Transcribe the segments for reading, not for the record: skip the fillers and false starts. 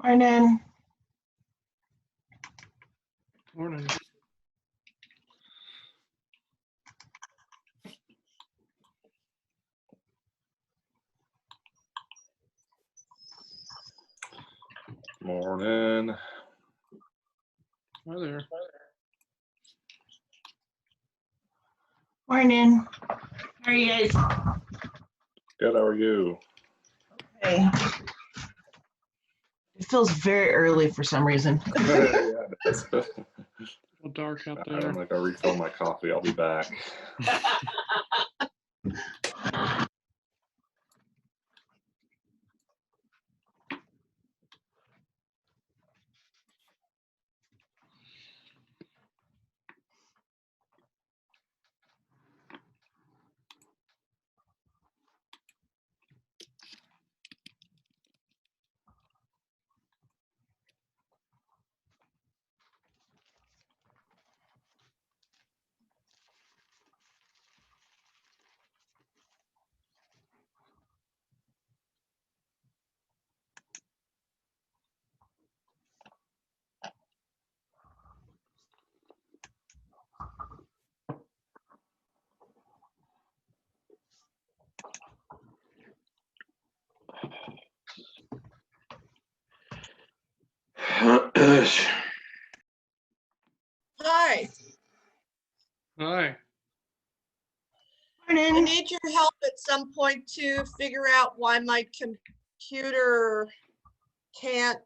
Morning. Morning. Morning. Hi there. Morning. How are you guys? Good, how are you? Hey. It feels very early for some reason. Yeah, that's A little dark out there. I'm gonna go refill my coffee. I'll be back. Hi, Hi. I Morning. need your help at some point to figure out why my computer can't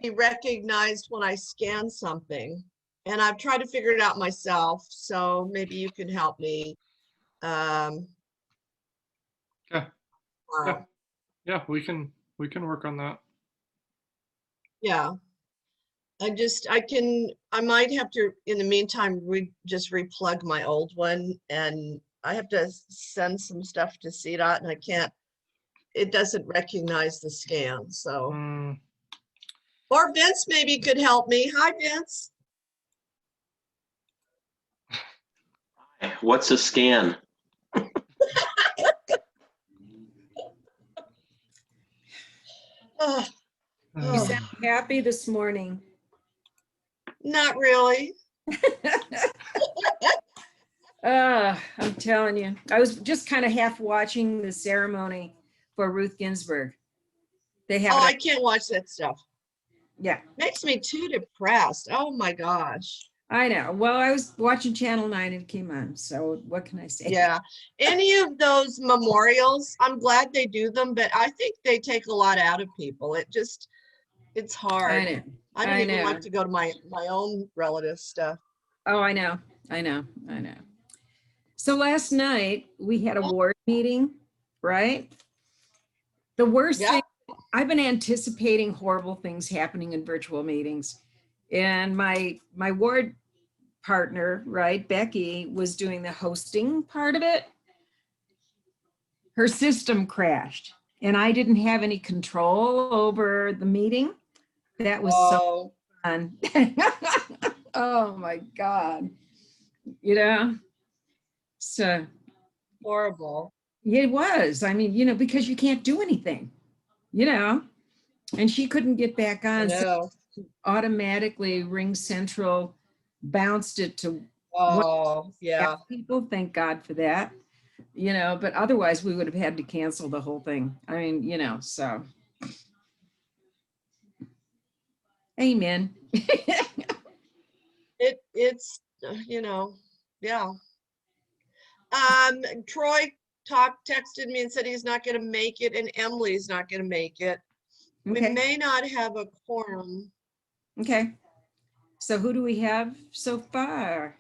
be recognized when I scan something. And I've tried to figure it out myself, so maybe you can help me. Yeah. uh, Yeah, we can work on that. Yeah. I might have to, in the meantime, just replug my old one, and I have to send some stuff to CDOT, and I can't, it doesn't recognize the scan, so. Or Vince maybe could help me. Hi, Vince. What's a scan? Oh, You oh, You sound happy this morning. not really. I'm telling you, I was just kind of half watching the ceremony for Ruth Ginsburg. They have Oh, it I can't watch that stuff. yeah, Makes me too depressed. Oh my gosh. I know. Well, I was watching Channel 9 and it came on. So what can I say? Yeah. Any of those memorials, I'm glad they do them, but I think they take a lot out of people. It's hard. I know. I don't I even know. like to go to my own relative stuff. Oh, I know. So last night we had a ward meeting, right? The worst Yeah. thing, I've been anticipating horrible things happening in virtual meetings. And my ward partner, right, Becky, was doing the hosting part of it. Her system crashed and I didn't have any control over the meeting. That was so fun. Oh my God. You know, so Horrible. it was. I mean, because you can't do anything, and she couldn't get back I on. So know. automatically Ring Central bounced it to Oh, yeah. people. Thank God for that. But otherwise we would have had to cancel the whole thing. I mean, so. Amen. It's, yeah. Troy texted me and said he's not going to make it, and Emily's not going to make it. We Okay. may not have a quorum. Okay. So who do we have so far?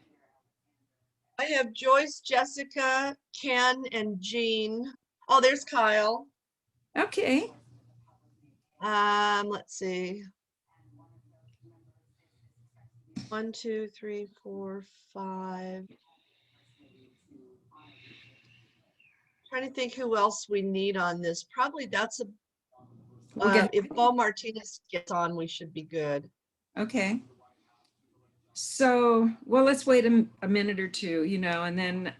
I have Joyce, Jessica, Ken, and Jean. Oh, there's Kyle. Okay. Let's see. 1, 2, 3, 4, 5. Trying to think who else we need on this. Probably that's if Bo Martinez gets on, we should be good. Okay. So, well, let's wait a minute or two, and then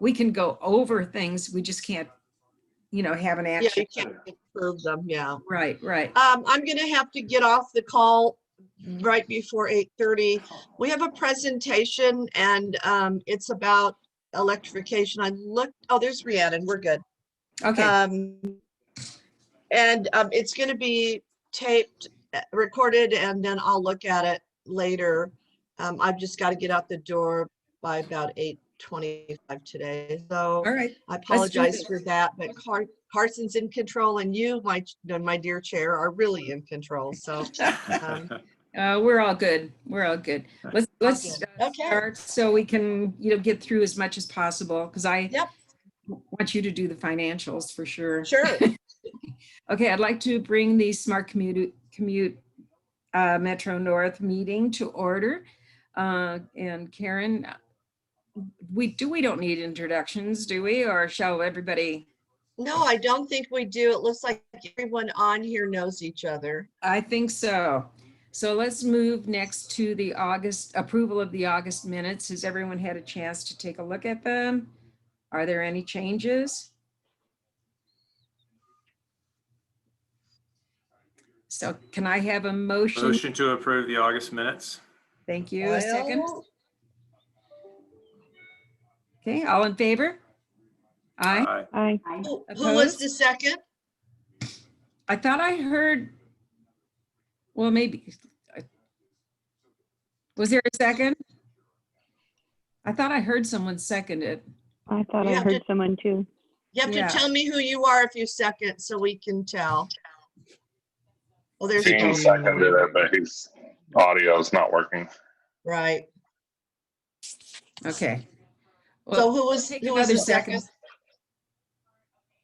we can go over things. We just can't, have an Yeah, action. you can't approve them, yeah. Right, right. I'm gonna have to get off the call right before 8:30. We have a presentation and it's about electrification. I looked, oh, there's Rhiannon, we're good. Okay, And it's gonna be taped, recorded, and then I'll look at it later. I've just got to get out the door by about 8:25 today, so all right. I Let's do apologize this. for that, but Carson's in control and you, my dear chair, are really in control, so. We're all good. We're all good. Let's good. Okay. start so we can, get through as much as possible because I Yep. want you to do the financials for sure. Sure. Okay, I'd like to bring the Smart Commute Metro North meeting to order. And Karen, we don't need introductions, do we? Or shall everybody? No, I don't think we do. It looks like everyone on here knows each other. I think so. So let's move next to the approval of the August minutes. Has everyone had a chance to take a look at them? Are there any changes? So can I have a motion? Motion to approve the August minutes. Thank you. A second. Well, Okay, all in favor? Aye. Aye. who was the second? I thought I heard, well, maybe. Was there a second? I thought I heard someone second it. I thought You I have heard to- someone too. You have Yeah. to tell me who you are if you second, so we can tell. Well, there's Gene Tony. seconded it, but his audio is not working. Right. Okay. So Well, who was take the another second? second.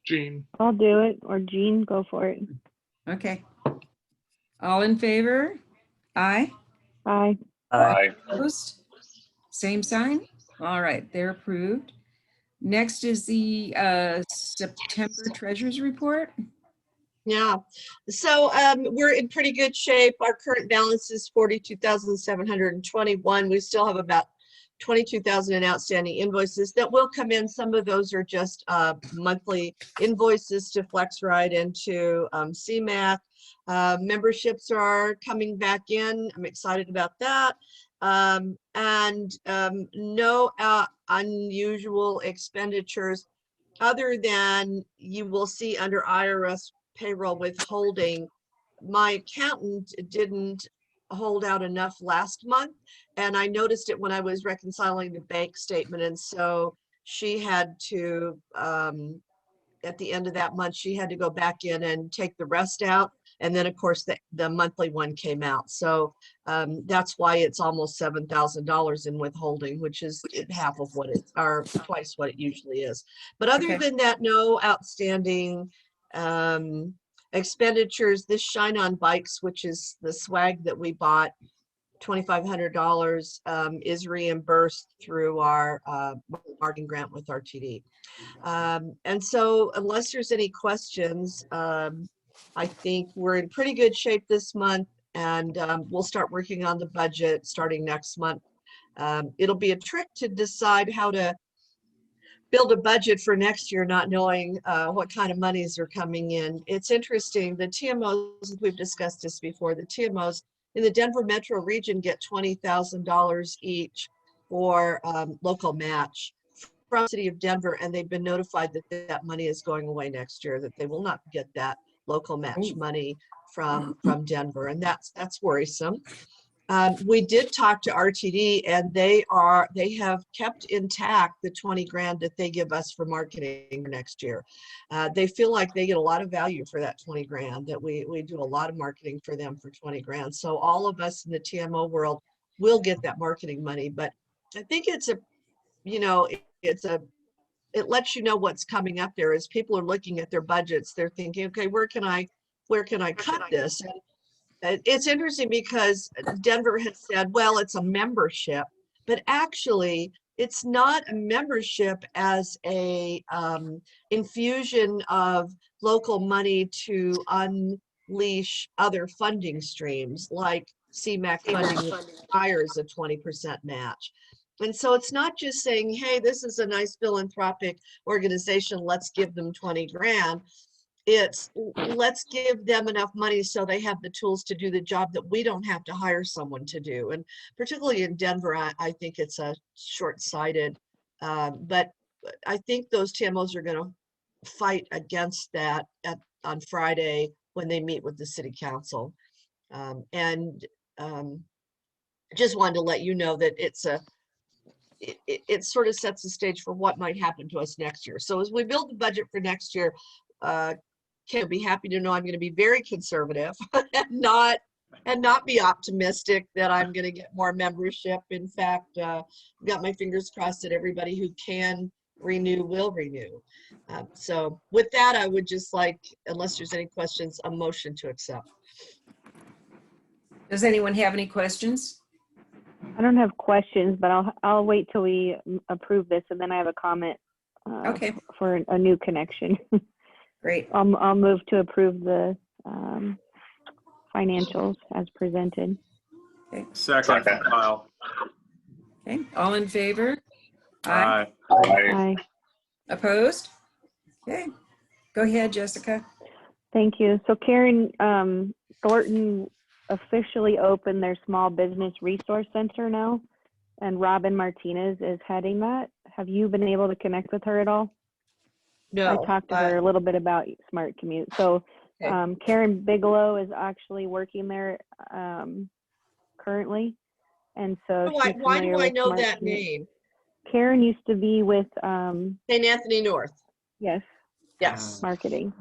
Jean, I'll do it, or Jean, go for it. Okay. All in favor? Aye. Aye. Aye. Opposed? Same sign? All right, they're approved. Next is the September Treasurers Report. Yeah, so we're in pretty good shape. Our current balance is 42,721. We still have about 22,000 in outstanding invoices that will come in. Some of those are just monthly invoices to flex right into CMAC. Memberships are coming back in. I'm excited about that. No unusual expenditures other than you will see under IRS payroll withholding. My accountant didn't hold out enough last month, and I noticed it when I was reconciling the bank statement, and so she had to at the end of that month she had to go back in and take the rest out, and then of course the monthly one came out, so that's why it's almost $7,000 in withholding, which is half of what it, or twice what it usually is. But other Okay. than that, no outstanding expenditures. This Shine On Bikes, which is the swag that we bought, $2,500 is reimbursed through our marketing grant with RTD. And so unless there's any questions, I think we're in pretty good shape this month, and we'll start working on the budget starting next month. It'll be a trick to decide how to build a budget for next year, not knowing what kind of monies are coming in. It's interesting, the TMOs, we've discussed this before, the TMOs in the Denver metro region get $20,000 each for local match from the city of Denver, and they've been notified that that money is going away next year, that they will not get that local match money from Denver, and that's worrisome. We did talk to RTD, and they have kept intact the 20 grand that they give us for marketing next year. They feel like they get a lot of value for that 20 grand, that we do a lot of marketing for them for 20 grand. So all of us in the TMO world will get that marketing money, but I think it's it lets you know what's coming up there. As people are looking at their budgets, they're thinking, okay, where can I cut this? And it's interesting because Denver has said, well, it's a membership, but actually it's not a membership as a infusion of local money to unleash other funding streams like CMAC funding, which requires a 20% match. And so it's not just saying, hey, this is a nice philanthropic organization, let's give them 20 grand. let's give them enough money so they have the tools to do the job that we don't have to hire someone to do. And particularly in Denver, I think it's a short-sighted, but I think those TMOs are going to fight against that on Friday when they meet with the city council. Just wanted to let you know that it sort of sets the stage for what might happen to us next year. So as we build the budget for next year, Kim will be happy to know I'm going to be very conservative and not be optimistic that I'm going to get more membership. In fact, got my fingers crossed that everybody who can renew will renew. So with that, I would just like, unless there's any questions, a motion to accept. Does anyone have any questions? I don't have questions, but I'll wait till we approve this, and then I have a comment Okay, for a new connection. great. I'll move to approve the financials as presented. Second, Second. Kyle. Okay, all in favor? Aye. Aye. Aye. Opposed? Okay, go ahead, Jessica. Thank you. So Karen, Thornton officially opened their small business resource center now, and Robin Martinez is heading that. Have you been able to connect with her at all? No. I talked to her a little bit about Smart Commute. So Okay. Karen Bigelow is actually working there currently. And so Why she's do familiar I with know Smart that Commute. name? Karen used to be with, St. Anthony North. yes, Yes. marketing.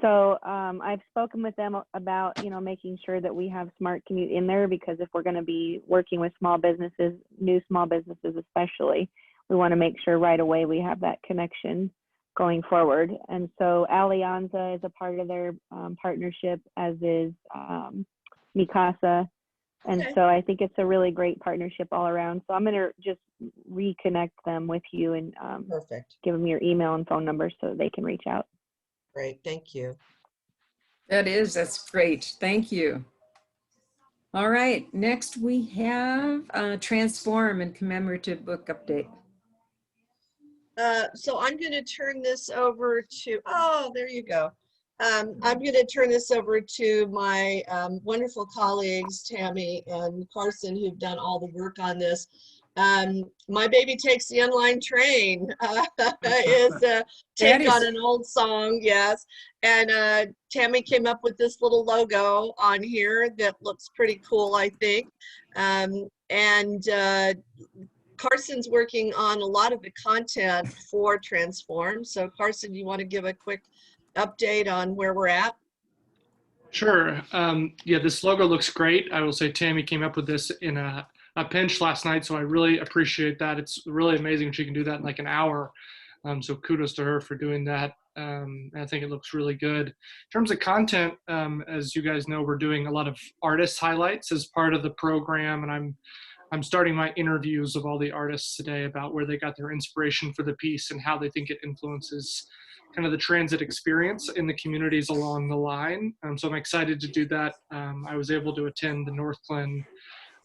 So I've spoken with them about, making sure that we have Smart Commute in there, because if we're going to be working with small businesses, new small businesses especially, we want to make sure right away we have that connection going forward. And so Alianza is a part of their partnership, as is Mikasa. And Okay. so I think it's a really great partnership all around. So I'm going to just reconnect them with you and Perfect. give them your email and phone number so they can reach out. Great. Thank you. That's great. Thank you. All right, next we have Transform and Commemorative Book Update. So I'm going to turn this over to, oh, there you go. I'm going to turn this over to my wonderful colleagues, Tammy and Carson, who've done all the work on this. My Baby Takes the Unlined Train is a take on an old song, yes. And Tammy came up with this little logo on here that looks pretty cool, I think. Carson's working on a lot of the content for Transform. So Carson, you want to give a quick update on where we're at? Sure. Yeah, this logo looks great. I will say Tammy came up with this in a pinch last night, so I really appreciate that. It's really amazing she can do that in like an hour. So kudos to her for doing that. I think it looks really good. In terms of content, as you guys know, we're doing a lot of artist highlights as part of the program, and I'm starting my interviews of all the artists today about where they got their inspiration for the piece and how they think it influences kind of the transit experience in the communities along the line. So I'm excited to do that. I was able to attend the Northglenn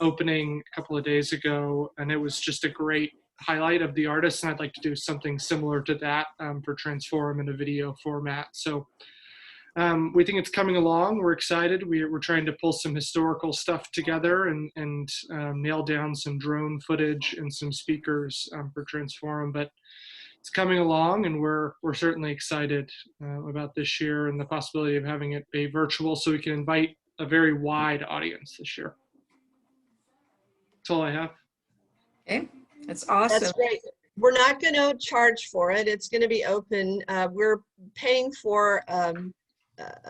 opening a couple of days ago, and it was just a great highlight of the artists, and I'd like to do something similar to that for Transform in a video format. So we think it's coming along. We're excited. We're trying to pull some historical stuff together and nail down some drone footage and some speakers for Transform, but it's coming along, and we're certainly excited about this year and the possibility of having it be virtual so we can invite a very wide audience this year. That's all I have. Okay, that's awesome. That's great. We're not going to charge for it. It's going to be open. We're paying for,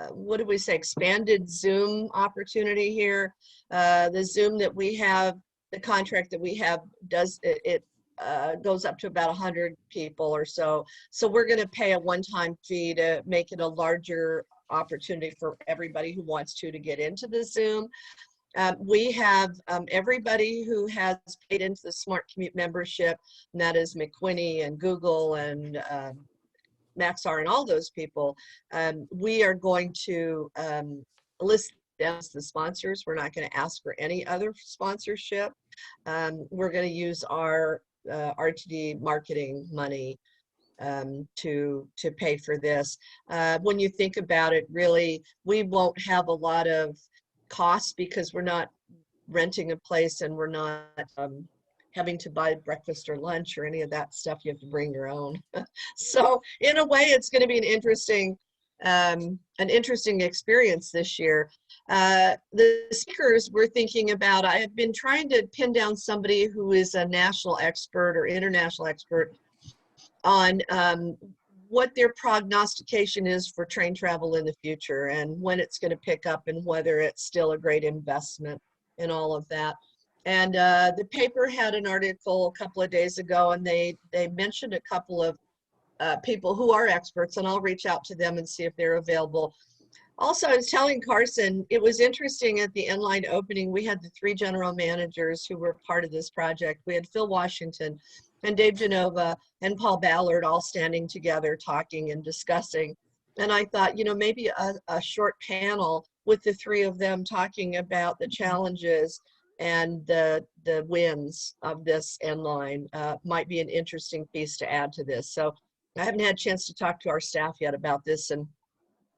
what do we say, expanded Zoom opportunity here. The Zoom that we have, the contract that we have does, it goes up to about 100 people or so. So we're going to pay a one-time fee to make it a larger opportunity for everybody who wants to get into the Zoom. We have everybody who has paid into the Smart Commute membership, and that is McQuinney and Google and Maxar and all those people. We are going to list them as the sponsors. We're not going to ask for any other sponsorship. We're going to use our RTD marketing money to pay for this. When you think about it, really, we won't have a lot of costs because we're not renting a place and we're not having to buy breakfast or lunch or any of that stuff. You have to bring your own. So in a way, it's going to be an interesting experience this year. The speakers we're thinking about, I have been trying to pin down somebody who is a national expert or international expert on what their prognostication is for train travel in the future and when it's going to pick up and whether it's still a great investment and all of that. And the paper had an article a couple of days ago, and they mentioned a couple of people who are experts, and I'll reach out to them and see if they're available. Also, I was telling Carson, it was interesting at the N-Line opening, we had the 3 general managers who were part of this project. We had Phil Washington and Dave Genova and Paul Ballard all standing together talking and discussing. And I thought, you know, maybe a short panel with the 3 of them talking about the challenges and the wins of this N-Line might be an interesting piece to add to this. So I haven't had a chance to talk to our staff yet about this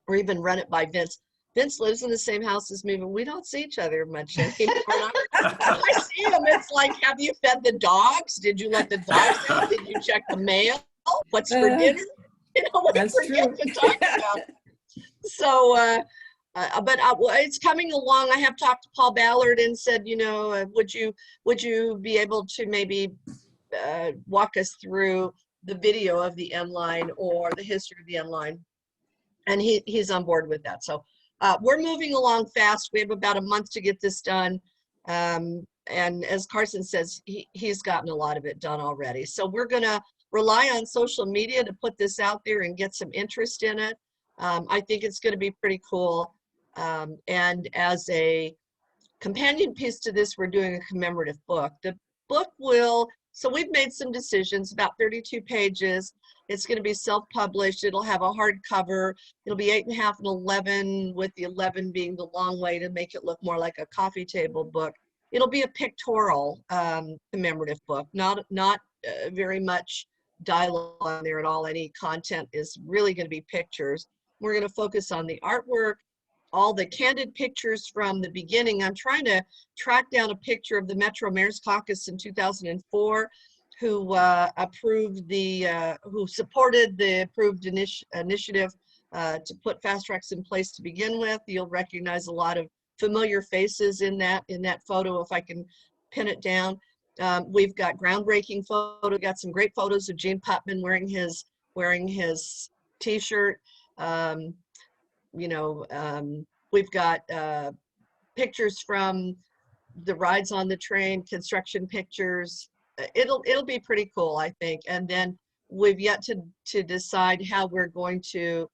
or even run it by Vince. Vince lives in the same house as me, but we don't see each other much anymore. I see him, it's like, have you fed the dogs? Did you let the dogs out? Did you check the mail? What's for dinner? You know, we forget to talk about it. So, but it's coming along. I have talked to Paul Ballard and said, you know, would you be able to maybe walk us through the video of the N-Line or the history of the N-Line? And he's on board with that. So we're moving along fast. We have about a month to get this done. And as Carson says, he's gotten a lot of it done already. So we're gonna rely on social media to put this out there and get some interest in it. I think it's gonna be pretty cool. And as a companion piece to this, we're doing a commemorative book. The book so we've made some decisions, about 32 pages. It's going to be self-published. It'll have a hardcover. It'll be 8.5 and 11, with the 11 being the long way to make it look more like a coffee table book. It'll be a pictorial commemorative book, not very much dialogue on there at all. Any content is really going to be pictures. We're going to focus on the artwork, all the candid pictures from the beginning. I'm trying to track down a picture of the Metro Mayor's Caucus in 2004, who supported the approved initiative to put fast tracks in place to begin with. You'll recognize a lot of familiar faces in that photo if I can pin it down. We've got groundbreaking photo. Got some great photos of Gene Putman wearing his T-shirt. We've got pictures from the rides on the train, construction pictures. It'll be pretty cool, I think. And then we've yet to decide how we're going to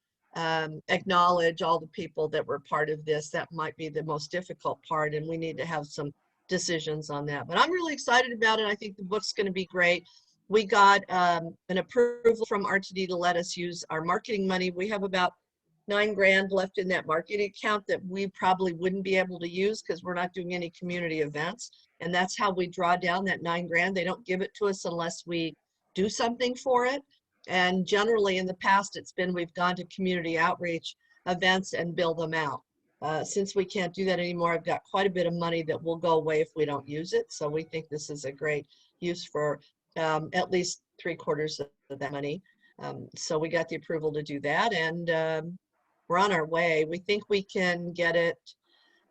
acknowledge all the people that were part of this. That might be the most difficult part, and we need to have some decisions on that. But I'm really excited about it. I think the book's going to be great. We got an approval from RTD to let us use our marketing money. We have about $9 grand left in that marketing account that we probably wouldn't be able to use because we're not doing any community events. And that's how we draw down that $9 grand. They don't give it to us unless we do something for it. And generally in the past, it's been we've gone to community outreach events and bill them out. Since we can't do that anymore, I've got quite a bit of money that will go away if we don't use it. So we think this is a great use for at least 3/4 of that money. So we got the approval to do that, and we're on our way. We think we can get it.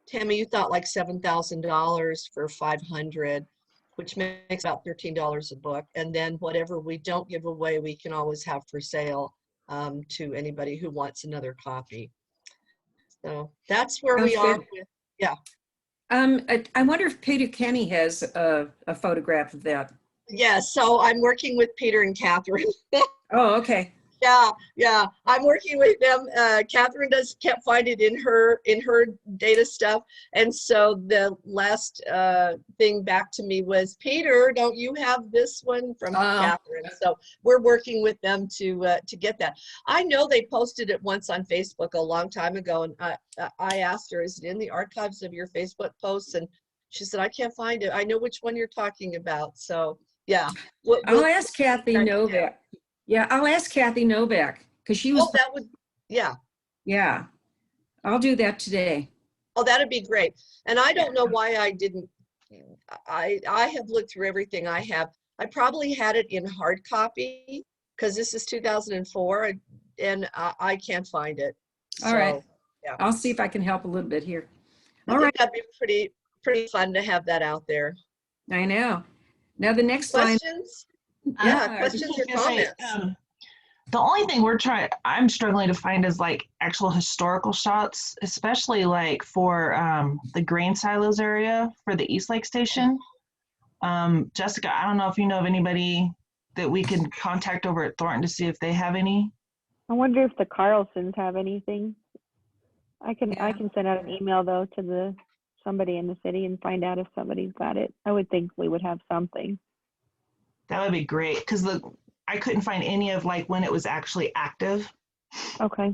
Tammy, you thought like $7,000 for 500, which makes about $13 a book. And then whatever we don't give away, we can always have for sale to anybody who wants another copy. So that's where we are. Yeah. I wonder if Peter Kenny has a photograph of that. Yeah, so I'm working with Peter and Catherine. Oh, okay. Yeah, I'm working with them. Catherine can't find it in her data stuff, and so the last thing back to me was, Peter, don't you have this one from Catherine? So we're working with them to get that. I know they posted it once on Facebook a long time ago, and I asked her, is it in the archives of your Facebook posts? And she said, I can't find it. I know which one you're talking about. So yeah, I'll ask Kathy Novak. Yeah, I'll ask Kathy Novak because she was, Oh, that would, yeah. yeah, I'll do that today. Oh, that'd be great. And I don't know why I didn't, I have looked through everything I have. I probably had it in hard copy because this is 2004 and I can't find it. All right. So, yeah. I'll see if I can help a little bit here. I All think right, that'd be pretty fun to have that out there. I know. Now the next line. Questions? Yeah, Yeah, questions or I was gonna say, comments? the only thing I'm struggling to find is like actual historical shots, especially like for the grain silos area for the East Lake Station. Jessica, I don't know if you know of anybody that we can contact over at Thornton to see if they have any. I wonder if the Carlsons have anything. I Yeah. can send out an email though to somebody in the city and find out if somebody's got it. I would think we would have something. That would be great because I couldn't find any of like when it was actually active. Okay.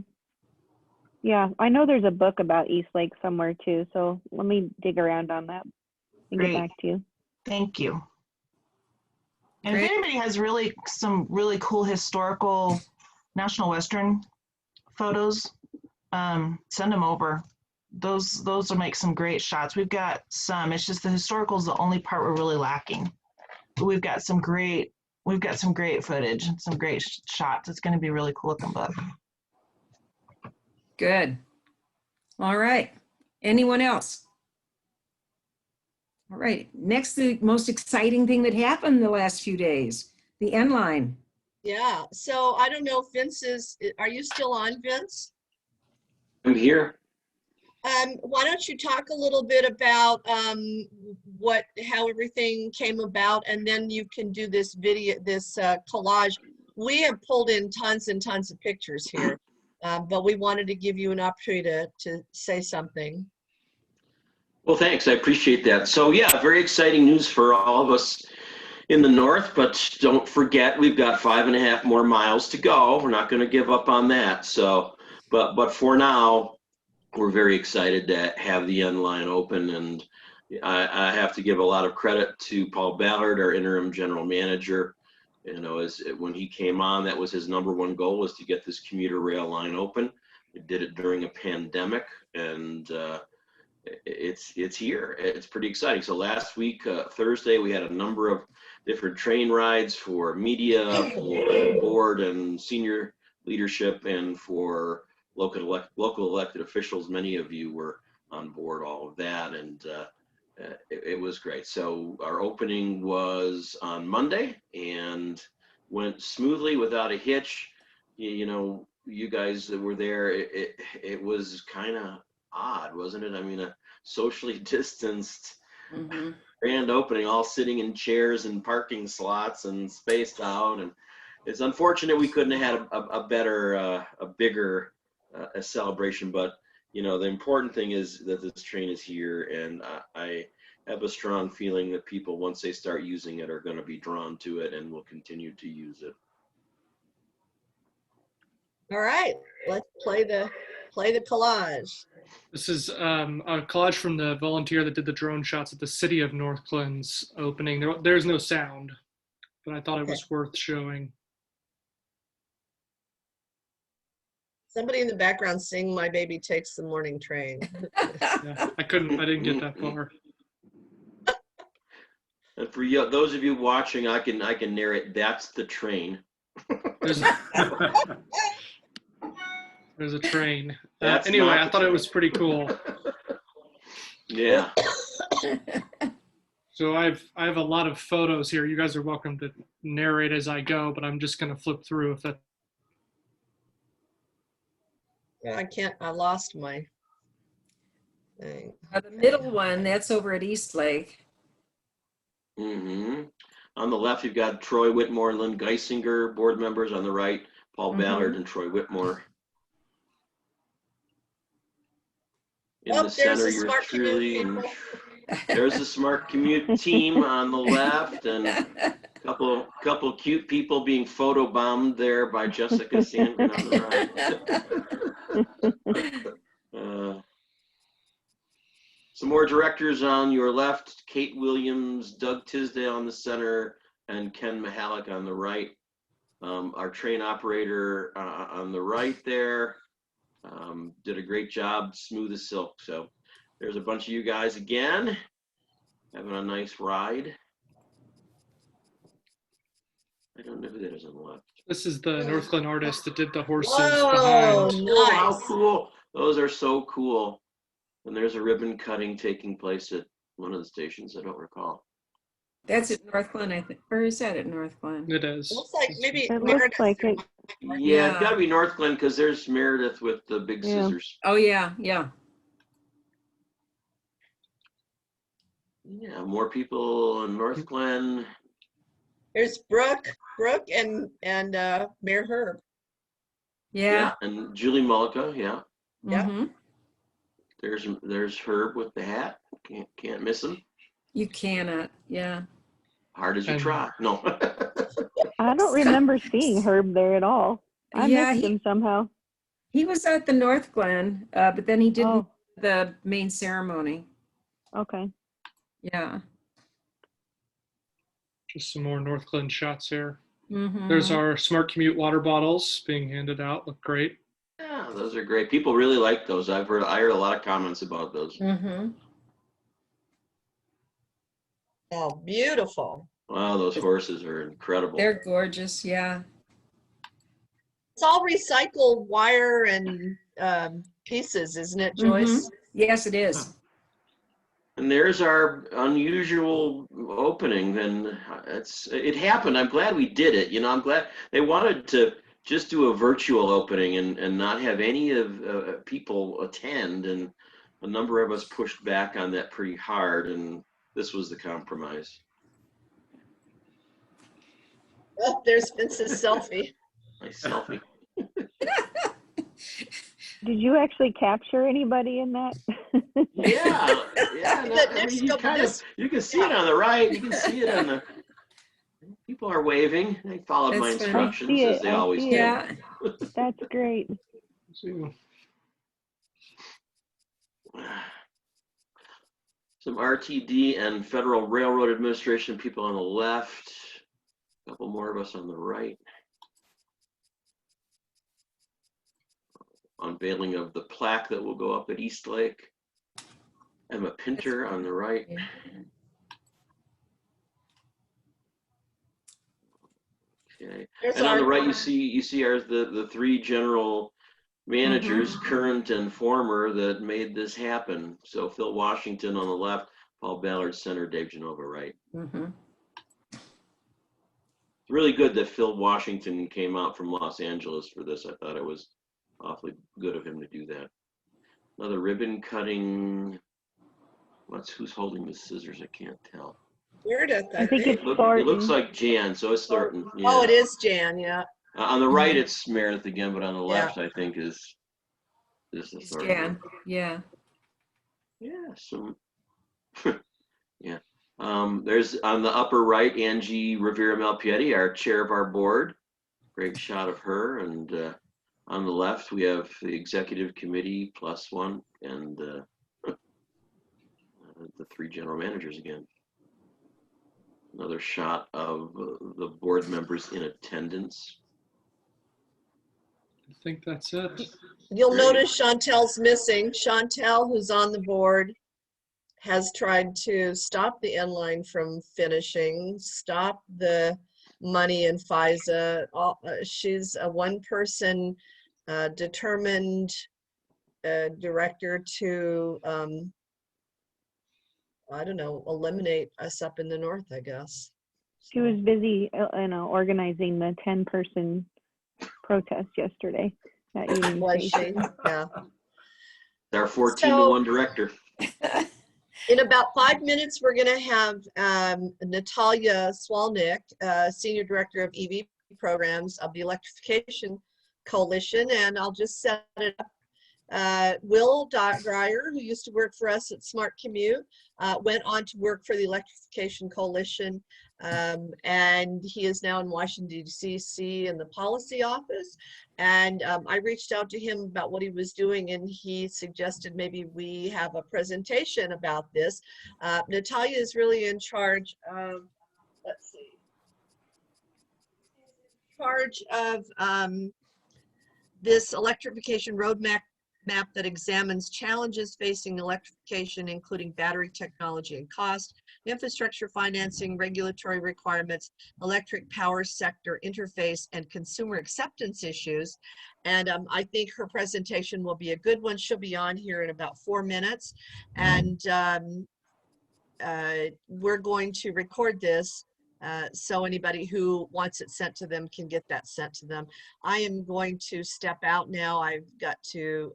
Yeah, I know there's a book about East Lake somewhere too, so let me dig around on that and Great. get back to you. Thank you. And Great. if anybody has some really cool historical National Western photos, send them over. Those will make some great shots. We've got some. It's just the historical is the only part we're really lacking. But we've got some great footage and some great shots. It's going to be a really cool looking book. Good. All right. Anyone else? All right. Next, the most exciting thing that happened the last few days, the end line. Yeah, so I don't know if Vince are you still on, Vince? I'm here. Why don't you talk a little bit about how everything came about, and then you can do this video, this collage. We have pulled in tons and tons of pictures here, but we wanted to give you an opportunity to say something. Well, thanks. I appreciate that. So yeah, very exciting news for all of us in the north, but don't forget we've got 5.5 more miles to go. We're not going to give up on that. So, but for now, we're very excited to have the end line open, and I have to give a lot of credit to Paul Ballard, our interim general manager. You know, when he came on, that was his #1 goal, was to get this commuter rail line open. He did it during a pandemic, and it's here. It's pretty exciting. So last week, Thursday, we had a number of different train rides for media, for board and senior leadership, and for local elected officials. Many of you were on board all of that, and it was great. So our opening was on Monday and went smoothly without a hitch. You know, you guys that were there, it was kind of odd, wasn't it? I mean, a socially distanced grand opening, all sitting in chairs and parking slots and spaced out. And it's unfortunate we couldn't have had a bigger a celebration, but you know, the important thing is that this train is here, and I have a strong feeling that people, once they start using it, are going to be drawn to it and will continue to use it. All right, let's play the collage. This is a collage from the volunteer that did the drone shots at the City of North Clinton's opening. There's no sound, but I thought it was worth showing. Somebody in the background sing "My Baby Takes the Morning Train." Yeah, I didn't get that far. And for you, those of you watching, I can narrate. That's the train. There's a train. That's anyway, not I the thought it train. was pretty cool. Yeah. So I have a lot of photos here. You guys are welcome to narrate as I go, but I'm just going to flip through if that. I lost my thing. The middle one, that's over at East Lake. Mm-hmm. On the left, you've got Troy Whitmore and Lynn Geisinger, board members. On the right, Paul Ballard and Troy Whitmore. In the there's center, the you're smart truly, commute and people. there's the smart commute team on the left, and a couple cute people being photobombed there by Jessica Sandgren on the right. Some more directors on your left: Kate Williams, Doug Tisdale on the center, and Ken Mihalik on the right. Our train operator on the right there did a great job, smooth as silk. So there's a bunch of you guys again having a nice ride. I don't know who that is on the left. This is the Northglenn artist that did the horses Whoa, behind. Oh, how nice. cool. Those are so cool. And there's a ribbon cutting taking place at one of the stations. I don't recall. That's at Northglenn, I think, or is that at Northglenn? It is. Looks like maybe It looks Meredith. like it. Yeah, it's got to be Northglenn because there's Meredith with the big Yeah. scissors. Oh, yeah, yeah. Yeah, more people in Northglenn. There's Brooke and Mayor Herb. Yeah. And Julie Mullica. Yeah, Yeah. Mhm. there's Herb with the hat. Can't miss him. You cannot, yeah. Hard as you And- try. No. I don't remember seeing Herb there at all. I Yeah, missed him somehow. He was at the Northglenn, but then he didn't Oh, the main ceremony. okay. Yeah. Just some more Northglenn shots here. Mhm. There's our Smart Commute water bottles being handed out. Look great. Yeah, those are great. People really like those. I heard a lot of comments about those. Mhm. Oh, beautiful. Wow, those horses are incredible. They're gorgeous, yeah. It's all recycled wire and pieces, isn't it, Joyce? Yes, it is. And there's our unusual opening, and it happened. I'm glad we did it. You know, I'm glad they wanted to just do a virtual opening and not have any of people attend, and a number of us pushed back on that pretty hard, and this was the compromise. Oh, there's Vince's selfie. Nice selfie. Did you actually capture anybody in that? Yeah, yeah. No, That I next mean, couple you can see it on the right. You can see it on the. People are waving. They followed my That's funny. instructions I see as it, they I always see do. it. Yeah. That's great. Some RTD and Federal Railroad Administration people on the left. A couple more of us on the right. Unveiling of the plaque that will go up at East Lake. Emma Pinter on the right. Yeah. Okay. There's And on the our- right, you see the three general managers, current and former, that made this happen. So Phil Washington on the left, Paul Ballard center, Dave Genova right. Mhm. It's really good that Phil Washington came out from Los Angeles for this. I thought it was awfully good of him to do that. Another ribbon cutting. Who's holding the scissors? I can't tell. Meredith, I think it's It looks Thornton. like Jan, so it's Thornton. Yeah. Oh, it is Jan, yeah. On the right, it's Meredith again, but on the Yeah. left, I think is the It's Thornton. Jan, yeah. Yeah, some. Yeah. There's on the upper right, Angie Rivera Malpietti, our chair of our board. Great shot of her. And on the left, we have the executive committee plus one and the three general managers again. Another shot of the board members in attendance. I think that's it. You'll Great. notice Chantel's missing. Chantel, who's on the board, has tried to stop the end line from finishing, stop the money in FISA. She's a one-person determined director to, I don't know, eliminate us up in the north, I guess. She was busy, organizing the 10-person protest yesterday at Union Was she? Station. Yeah. Our 14-to-1 director. In about 5 minutes, we're going to have Natalia Swalnick, Senior Director of EV Programs of the Electrification Coalition, and I'll just set it up. Will Dreyer, who used to work for us at Smart Commute, went on to work for the Electrification Coalition, and he is now in Washington, D.C. in the policy office. And I reached out to him about what he was doing, and he suggested maybe we have a presentation about this. Natalia is really in charge of, let's see. charge of this electrification roadmap that examines challenges facing electrification, including battery technology and cost, infrastructure financing, regulatory requirements, electric power sector interface, and consumer acceptance issues. And I think her presentation will be a good one. She'll be on here in about 4 minutes. And we're going to record this so anybody who wants it sent to them can get that sent to them. I am going to step out now. I've got to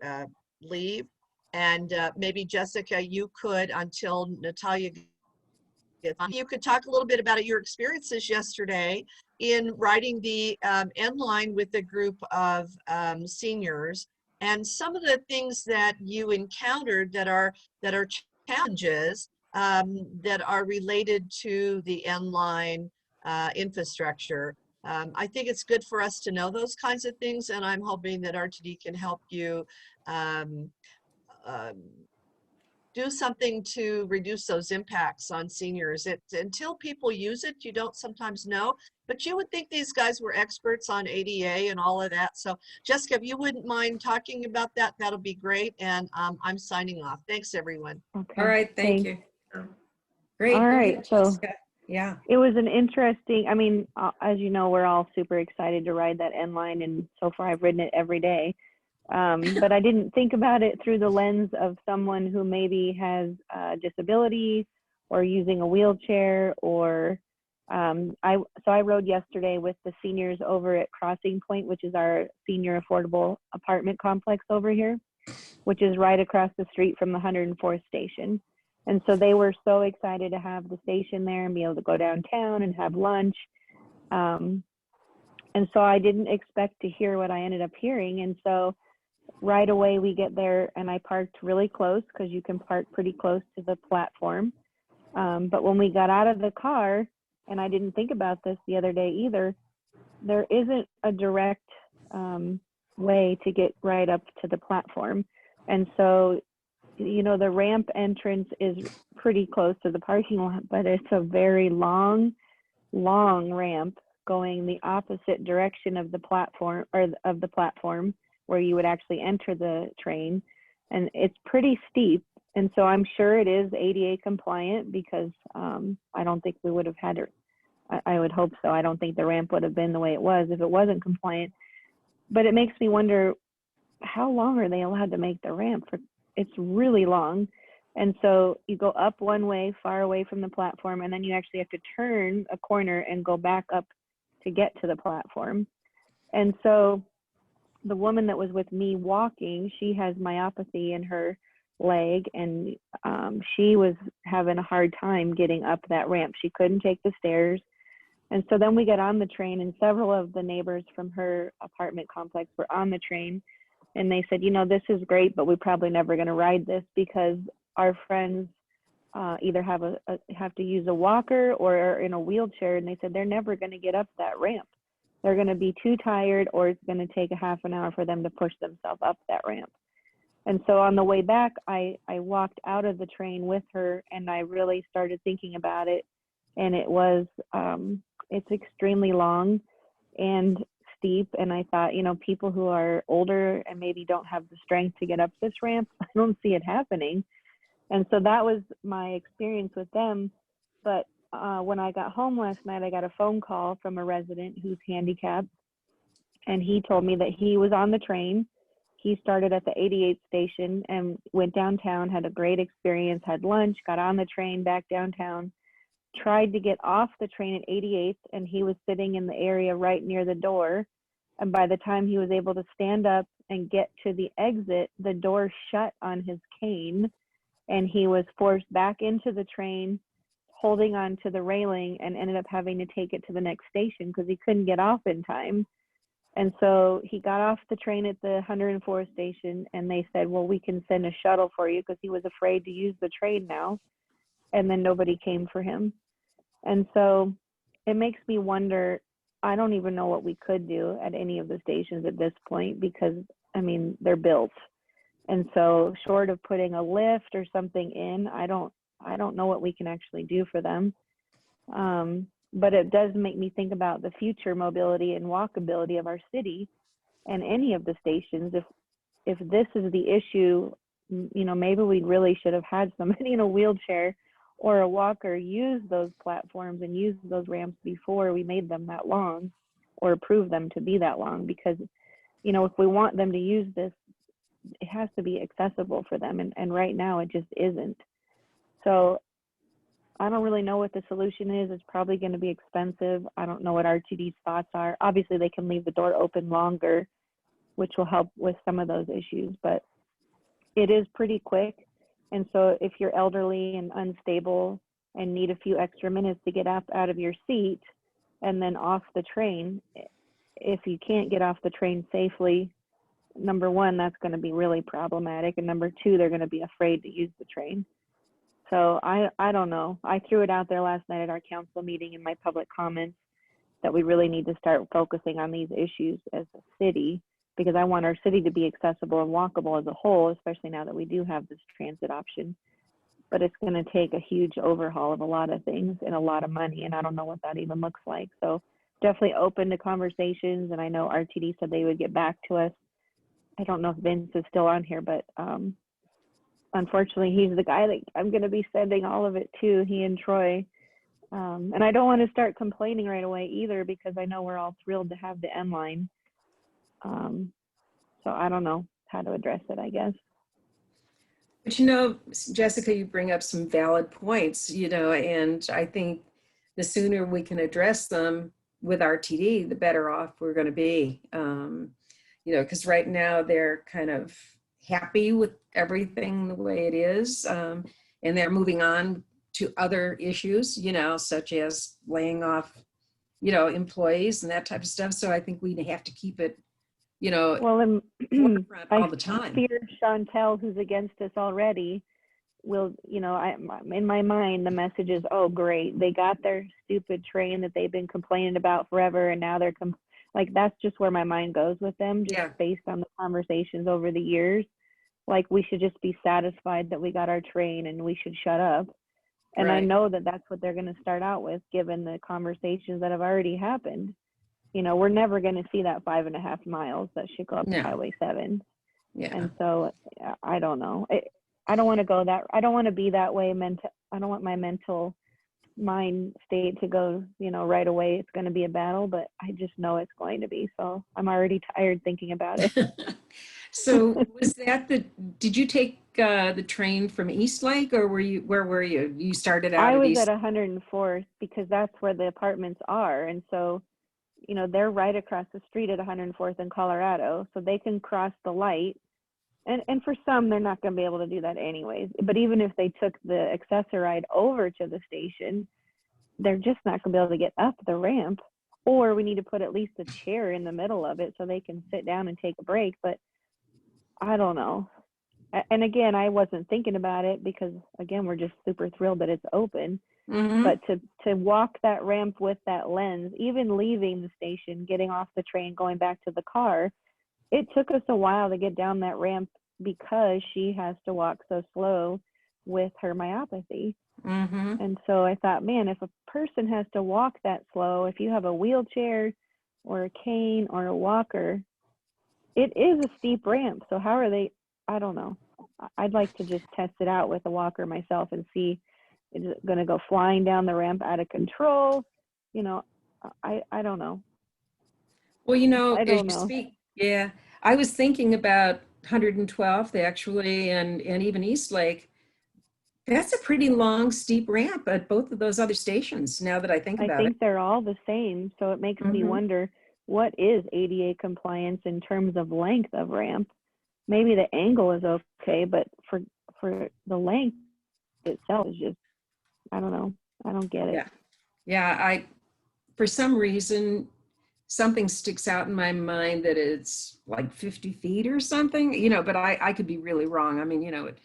leave. And maybe Jessica, you could, until Natalia gets on, you could talk a little bit about your experiences yesterday in writing the end line with a group of seniors, and some of the things that you encountered that are challenges that are related to the end-line infrastructure. I think it's good for us to know those kinds of things, and I'm hoping that RTD can help you do something to reduce those impacts on seniors. Until people use it, you don't sometimes know, but you would think these guys were experts on ADA and all of that. So Jessica, if you wouldn't mind talking about that, that'll be great. And I'm signing off. Thanks, everyone. All right, thank you. Great. All right, so yeah, it was an interesting, I mean, as you know, we're all super excited to ride that end line, and so far I've ridden it every day. But I didn't think about it through the lens of someone who maybe has a disability or using a wheelchair, or so I rode yesterday with the seniors over at Crossing Point, which is our senior affordable apartment complex over here, which is right across the street from the 104th station. And so they were so excited to have the station there and be able to go downtown and have lunch. And so I didn't expect to hear what I ended up hearing. And so right away we get there, and I parked really close because you can park pretty close to the platform. But when we got out of the car, and I didn't think about this the other day either, there isn't a direct way to get right up to the platform. And so, you know, the ramp entrance is pretty close to the parking lot, but it's a very long ramp going the opposite direction of the platform, or of the platform where you would actually enter the train. And it's pretty steep. And so I'm sure it is ADA compliant, because I don't think we would have had it. I would hope so. I don't think the ramp would have been the way it was if it wasn't compliant. But it makes me wonder, how long are they allowed to make the ramp for? It's really long. And so you go up one way, far away from the platform, and then you actually have to turn a corner and go back up to get to the platform. And so the woman that was with me walking, she has myopathy in her leg, and she was having a hard time getting up that ramp. She couldn't take the stairs. And so then we got on the train, and several of the neighbors from her apartment complex were on the train. And they said, you know, this is great, but we're probably never going to ride this because our friends either have to use a walker or are in a wheelchair. And they said they're never going to get up that ramp. They're going to be too tired, or it's going to take a half an hour for them to push themselves up that ramp. And so on the way back, I walked out of the train with her, and I really started thinking about it. And it was, it's extremely long and steep. And I thought, you know, people who are older and maybe don't have the strength to get up this ramp, I don't see it happening. And so that was my experience with them. But when I got home last night, I got a phone call from a resident who's handicapped. And he told me that he was on the train. He started at the 88th station and went downtown, had a great experience, had lunch, got on the train back downtown, tried to get off the train at 88th, and he was sitting in the area right near the door. And by the time he was able to stand up and get to the exit, the door shut on his cane, and he was forced back into the train, holding on to the railing, and ended up having to take it to the next station because he couldn't get off in time. And so he got off the train at the 104th station, and they said, well, we can send a shuttle for you, because he was afraid to use the train now. And then nobody came for him. And so it makes me wonder, I don't even know what we could do at any of the stations at this point, because, I mean, they're built. And so short of putting a lift or something in, I don't know what we can actually do for them. but it does make me think about the future mobility and walkability of our city and any of the stations. If this is the issue, you know, maybe we really should have had somebody in a wheelchair or a walker use those platforms and use those ramps before we made them that long or approve them to be that long, because, you know, if we want them to use this, it has to be accessible for them. And right now it just isn't. So I don't really know what the solution is. It's probably going to be expensive. I don't know what RTD's thoughts are. Obviously they can leave the door open longer, which will help with some of those issues, but it is pretty quick. And so if you're elderly and unstable and need a few extra minutes to get up out of your seat and then off the train, if you can't get off the train safely, number one, that's going to be really problematic. And number two, they're going to be afraid to use the train. So I don't know. I threw it out there last night at our council meeting in my public comments that we really need to start focusing on these issues as a city, because I want our city to be accessible and walkable as a whole, especially now that we do have this transit option. But it's going to take a huge overhaul of a lot of things and a lot of money, and I don't know what that even looks like. So definitely open to conversations, and I know RTD said they would get back to us. I don't know if Vince is still on here, but unfortunately, he's the guy that I'm going to be sending all of it to, he and Troy. And I don't want to start complaining right away either, because I know we're all thrilled to have the M line. So I don't know how to address it, I guess. But you know, Jessica, you bring up some valid points, you know, and I think the sooner we can address them with RTD, the better off we're going to be. You know, because right now they're kind of happy with everything the way it is, and they're moving on to other issues, you know, such as laying off, you know, employees and that type of stuff. So I think we have to keep it, you know, well, forefront all the time. I fear Chantel, who's against us already, will, you know, in my mind, the message is, oh, great, they got their stupid train that they've been complaining about forever, and now they're like, that's just where my mind goes with them, just based on the conversations over the years. Like, we should just be satisfied that we got our train and we should shut up. And I know that that's what they're going to start out with, given the conversations that have already happened. You know, we're never going to see that 5.5 miles that should go up to Highway 7. Yeah. And so I don't know. I don't want to go that, I don't want to be that way. I don't want my mental mind state to go, you know, right away it's going to be a battle, but I just know it's going to be. So I'm already tired thinking about it. So was that did you take the train from Eastlake, or where were you? You started out I was East... at 104th, because that's where the apartments are. And so, you know, they're right across the street at 104th in Colorado, so they can cross the light. And for some, they're not going to be able to do that anyways. But even if they took the Access-a-Ride over to the station, they're just not going to be able to get up the ramp. Or we need to put at least a chair in the middle of it so they can sit down and take a break. But I don't know. And again, I wasn't thinking about it because, again, we're just super thrilled that it's open. Mm-hmm. But to walk that ramp with that lens, even leaving the station, getting off the train, going back to the car, it took us a while to get down that ramp because she has to walk so slow with her myopathy. Mm-hmm. And so I thought, man, if a person has to walk that slow, if you have a wheelchair or a cane or a walker, it is a steep ramp. So how are they? I don't know. I'd like to just test it out with a walker myself and see, is it going to go flying down the ramp out of control? You know, I don't know. Well, you know, I as don't you know. speak, I was thinking about 112th actually, and even Eastlake. That's a pretty long, steep ramp at both of those other stations, now that I think about it. I think they're all the same. So it makes me wonder, what is ADA compliance in terms of length of ramp? Maybe the angle is okay, but for the length itself is just, I don't know. I don't get it. Yeah, for some reason, something sticks out in my mind that it's like 50 feet or something, you know, but I could be really wrong. I mean, you know, it's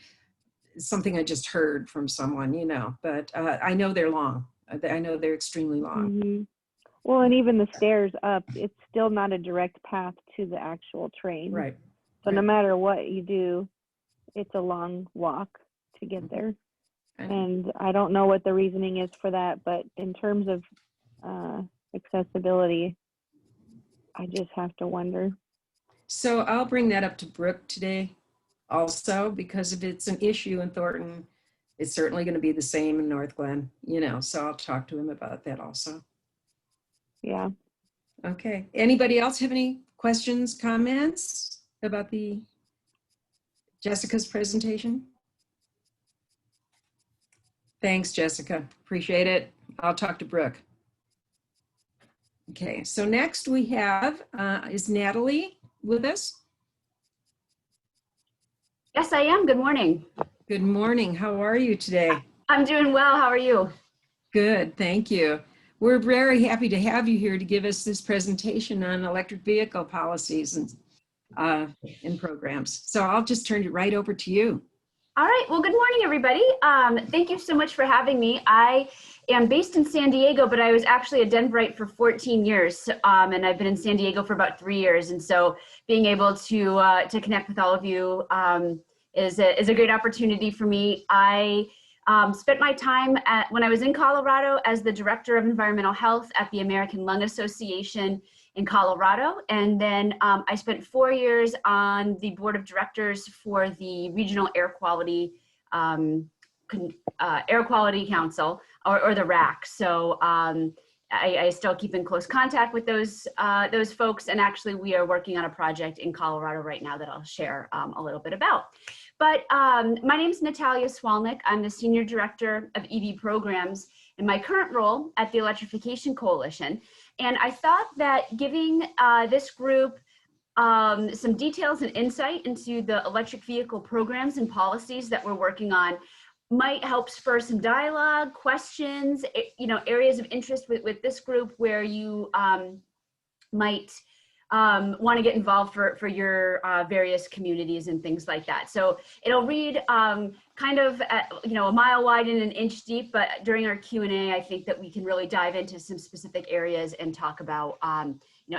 something I just heard from someone, you know, but I know they're long. I know they're extremely long. Mm-hmm. Well, and even the stairs up, it's still not a direct path to the actual train. Right. So no matter what you do, it's a long walk to get there. And I don't know what the reasoning is for that, but in terms of accessibility. I just have to wonder. So I'll bring that up to Brooke today also, because if it's an issue in Thornton, it's certainly going to be the same in North Glen, you know, so I'll talk to him about that also. Yeah. Okay. Anybody else have any questions, comments about Jessica's presentation? Thanks, Jessica. Appreciate it. I'll talk to Brooke. Okay, so next we have, is Natalie with us? Yes, I am. Good morning. Good morning. How are you today? I'm doing well. How are you? Good, thank you. We're very happy to have you here to give us this presentation on electric vehicle policies and programs. So I'll just turn it right over to you. All right. Well, good morning, everybody. Thank you so much for having me. I am based in San Diego, but I was actually a Denverite for 14 years, and I've been in San Diego for about 3 years. And so being able to connect with all of you is a great opportunity for me. I spent my time when I was in Colorado as the Director of Environmental Health at the American Lung Association in Colorado. And then I spent 4 years on the board of directors for the Regional Air Quality Council, or the RAC. So I still keep in close contact with those folks. And actually we are working on a project in Colorado right now that I'll share a little bit about. But my name is Natalia Swalnick. I'm the Senior Director of EV Programs in my current role at the Electrification Coalition. And I thought that giving this group some details and insight into the electric vehicle programs and policies that we're working on might help spur some dialogue, questions, areas of interest with this group where you might want to get involved for your various communities and things like that. So it'll read kind of at, a mile wide and an inch deep, but during our Q&A, I think that we can really dive into some specific areas and talk about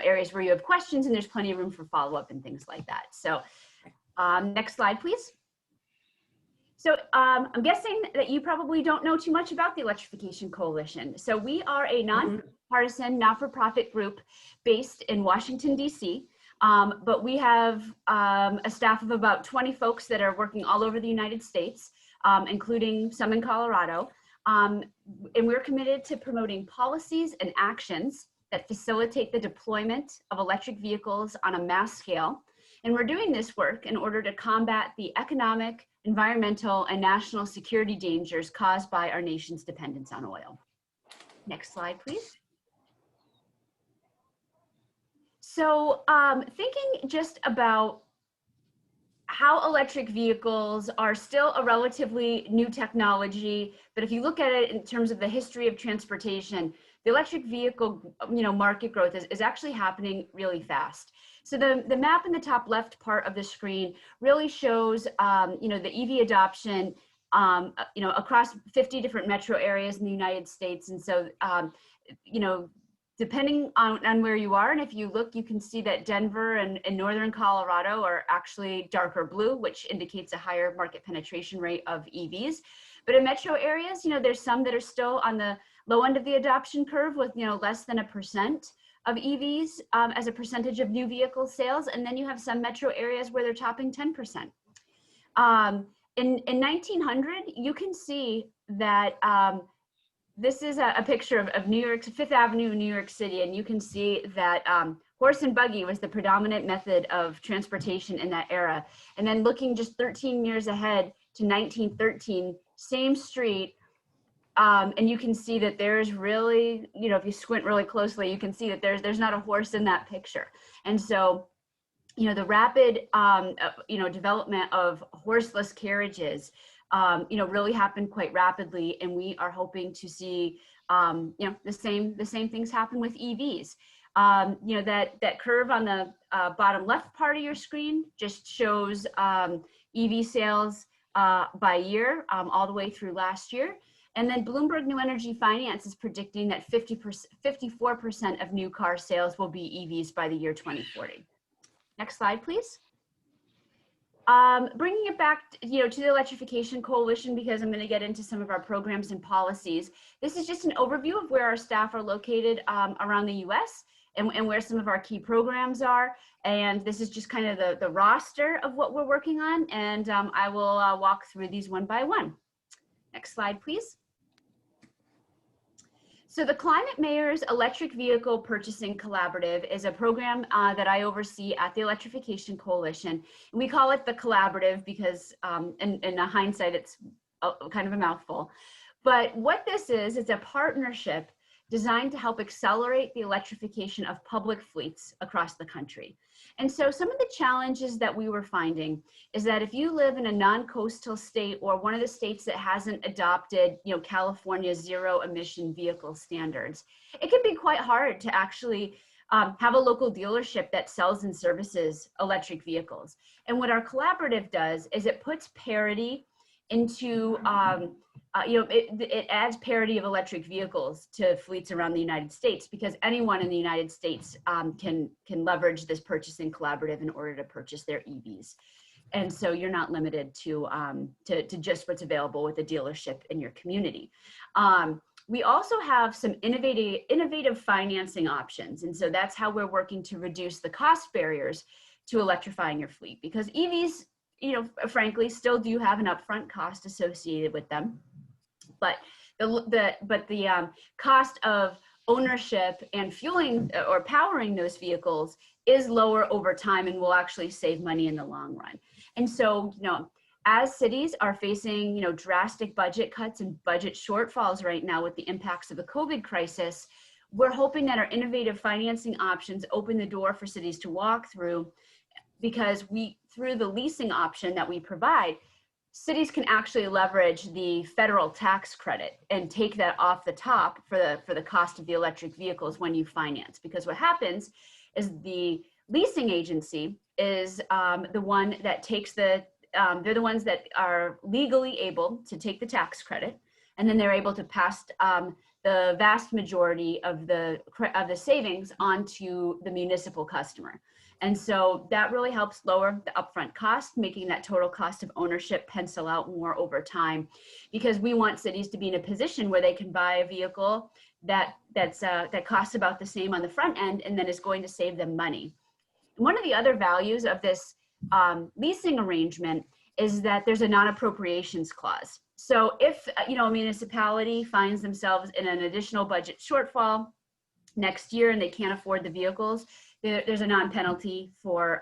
areas where you have questions, and there's plenty of room for follow-up and things like that. So next slide, please. So I'm guessing that you probably don't know too much about the Electrification Coalition. So we are a nonpartisan, not-for-profit group based in Washington, D.C., but we have a staff of about 20 folks that are working all over the United States, including some in Colorado. And we're committed to promoting policies and actions that facilitate the deployment of electric vehicles on a mass scale. And we're doing this work in order to combat the economic, environmental, and national security dangers caused by our nation's dependence on oil. Next slide, please. So thinking just about how electric vehicles are still a relatively new technology, but if you look at it in terms of the history of transportation, the electric vehicle market growth is actually happening really fast. So the map in the top left part of the screen really shows the EV adoption across 50 different metro areas in the United States. And so depending on where you are, and if you look, you can see that Denver and northern Colorado are actually darker blue, which indicates a higher market penetration rate of EVs. But in metro areas, there's some that are still on the low end of the adoption curve with less than 1% of EVs as a percentage of new vehicle sales, and then you have some metro areas where they're topping 10%. In 1900, you can see that this is a picture of New York's Fifth Avenue in New York City, and you can see that horse and buggy was the predominant method of transportation in that era. And then looking just 13 years ahead to 1913, same street, and you can see that there's really, if you squint really closely, you can see that there's not a horse in that picture. And so, the rapid, development of horseless carriages, really happened quite rapidly, and we are hoping to see, the same things happen with EVs. That curve on the bottom left part of your screen just shows EV sales by year, all the way through last year. And then Bloomberg New Energy Finance is predicting that 54% of new car sales will be EVs by the year 2040. Next slide, please. Bringing it back, to the Electrification Coalition, because I'm going to get into some of our programs and policies. This is just an overview of where our staff are located around the U.S. and where some of our key programs are. And this is just kind of the roster of what we're working on. And I will walk through these one by one. Next slide, please. So the Climate Mayor's Electric Vehicle Purchasing Collaborative is a program that I oversee at the Electrification Coalition. And we call it the Collaborative because in hindsight, it's kind of a mouthful. But what this is, it's a partnership designed to help accelerate the electrification of public fleets across the country. And so some of the challenges that we were finding is that if you live in a non-coastal state or one of the states that hasn't adopted, California's zero emission vehicle standards, it can be quite hard to actually have a local dealership that sells and services electric vehicles. And what our collaborative does is it puts parity into, it adds parity of electric vehicles to fleets around the United States, because anyone in the United States can leverage this purchasing collaborative in order to purchase their EVs. And so you're not limited to just what's available with a dealership in your community. We also have some innovative financing options. And so that's how we're working to reduce the cost barriers to electrifying your fleet, because EVs, frankly, still do have an upfront cost associated with them. But the cost of ownership and fueling or powering those vehicles is lower over time and will actually save money in the long run. And so, as cities are facing, drastic budget cuts and budget shortfalls right now with the impacts of the COVID crisis, we're hoping that our innovative financing options open the door for cities to walk through, because through the leasing option that we provide, cities can actually leverage the federal tax credit and take that off the top for the cost of the electric vehicles when you finance. Because what happens is the leasing agency is the one that takes they're the ones that are legally able to take the tax credit, and then they're able to pass the vast majority of the savings onto the municipal customer. And so that really helps lower the upfront cost, making that total cost of ownership pencil out more over time, because we want cities to be in a position where they can buy a vehicle that costs about the same on the front end and then is going to save them money. One of the other values of this leasing arrangement is that there's a non-appropriations clause. So if a municipality finds themselves in an additional budget shortfall next year and they can't afford the vehicles, there's a non-penalty for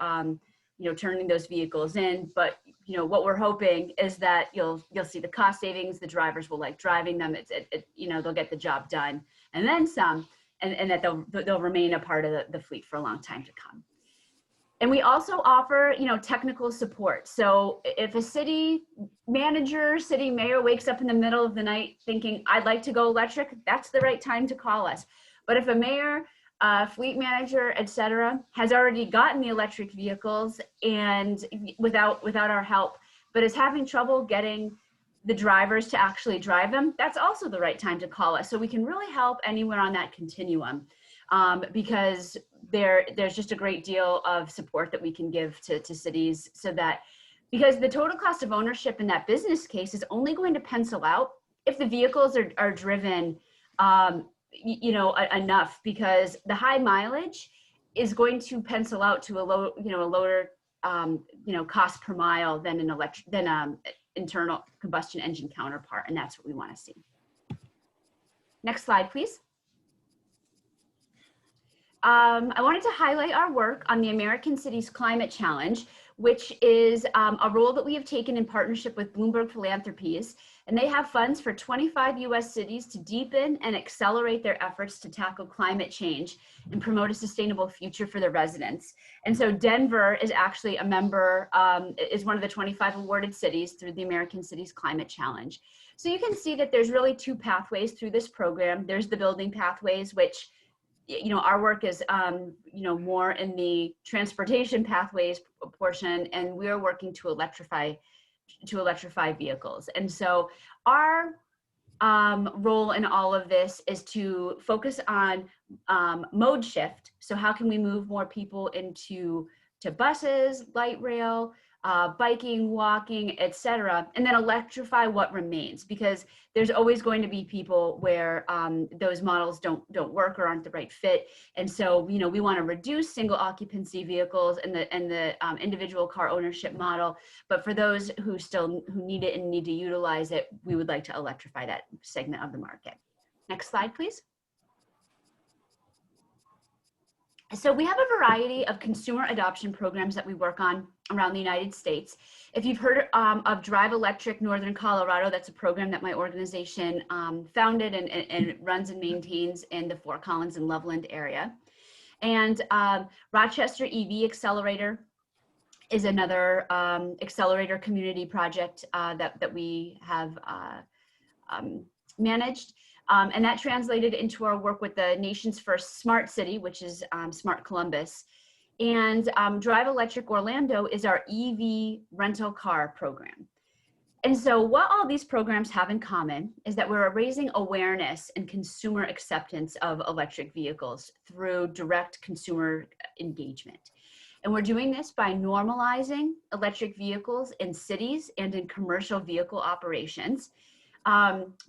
turning those vehicles in. But what we're hoping is that you'll see the cost savings, the drivers will like driving them, they'll get the job done and then some, and that they'll remain a part of the fleet for a long time to come. And we also offer, technical support. So if a city manager, city mayor wakes up in the middle of the night thinking, I'd like to go electric, that's the right time to call us. But if a mayor, fleet manager, et cetera, has already gotten the electric vehicles and without our help, but is having trouble getting the drivers to actually drive them, that's also the right time to call us. So we can really help anywhere on that continuum, because there's just a great deal of support that we can give to cities, so that, because the total cost of ownership in that business case is only going to pencil out if the vehicles are driven enough, because the high mileage is going to pencil out to a lower cost per mile than an internal combustion engine counterpart, and that's what we want to see. Next slide, please. I wanted to highlight our work on the American Cities Climate Challenge, which is a role that we have taken in partnership with Bloomberg Philanthropies, and they have funds for 25 U.S. cities to deepen and accelerate their efforts to tackle climate change and promote a sustainable future for their residents. And so Denver is actually a member, is one of the 25 awarded cities through the American Cities Climate Challenge. So you can see that there's really two pathways through this program. There's the building pathways, which our work is, more in the transportation pathways portion, and we're working to electrify vehicles. And so our role in all of this is to focus on mode shift. So how can we move more people into buses, light rail, biking, walking, etc., and then electrify what remains, because there's always going to be people where those models don't work or aren't the right fit. And so, you know, we want to reduce single occupancy vehicles and the individual car ownership model. But for those who need it and need to utilize it, we would like to electrify that segment of the market. Next slide, please. So we have a variety of consumer adoption programs that we work on around the United States. If you've heard of Drive Electric Northern Colorado, that's a program that my organization founded and runs and maintains in the Fort Collins and Loveland area. And Rochester EV Accelerator is another accelerator community project that we have managed. And that translated into our work with the nation's first smart city, which is Smart Columbus. And Drive Electric Orlando is our EV rental car program. And so what all these programs have in common is that we're raising awareness and consumer acceptance of electric vehicles through direct consumer engagement. And we're doing this by normalizing electric vehicles in cities and in commercial vehicle operations,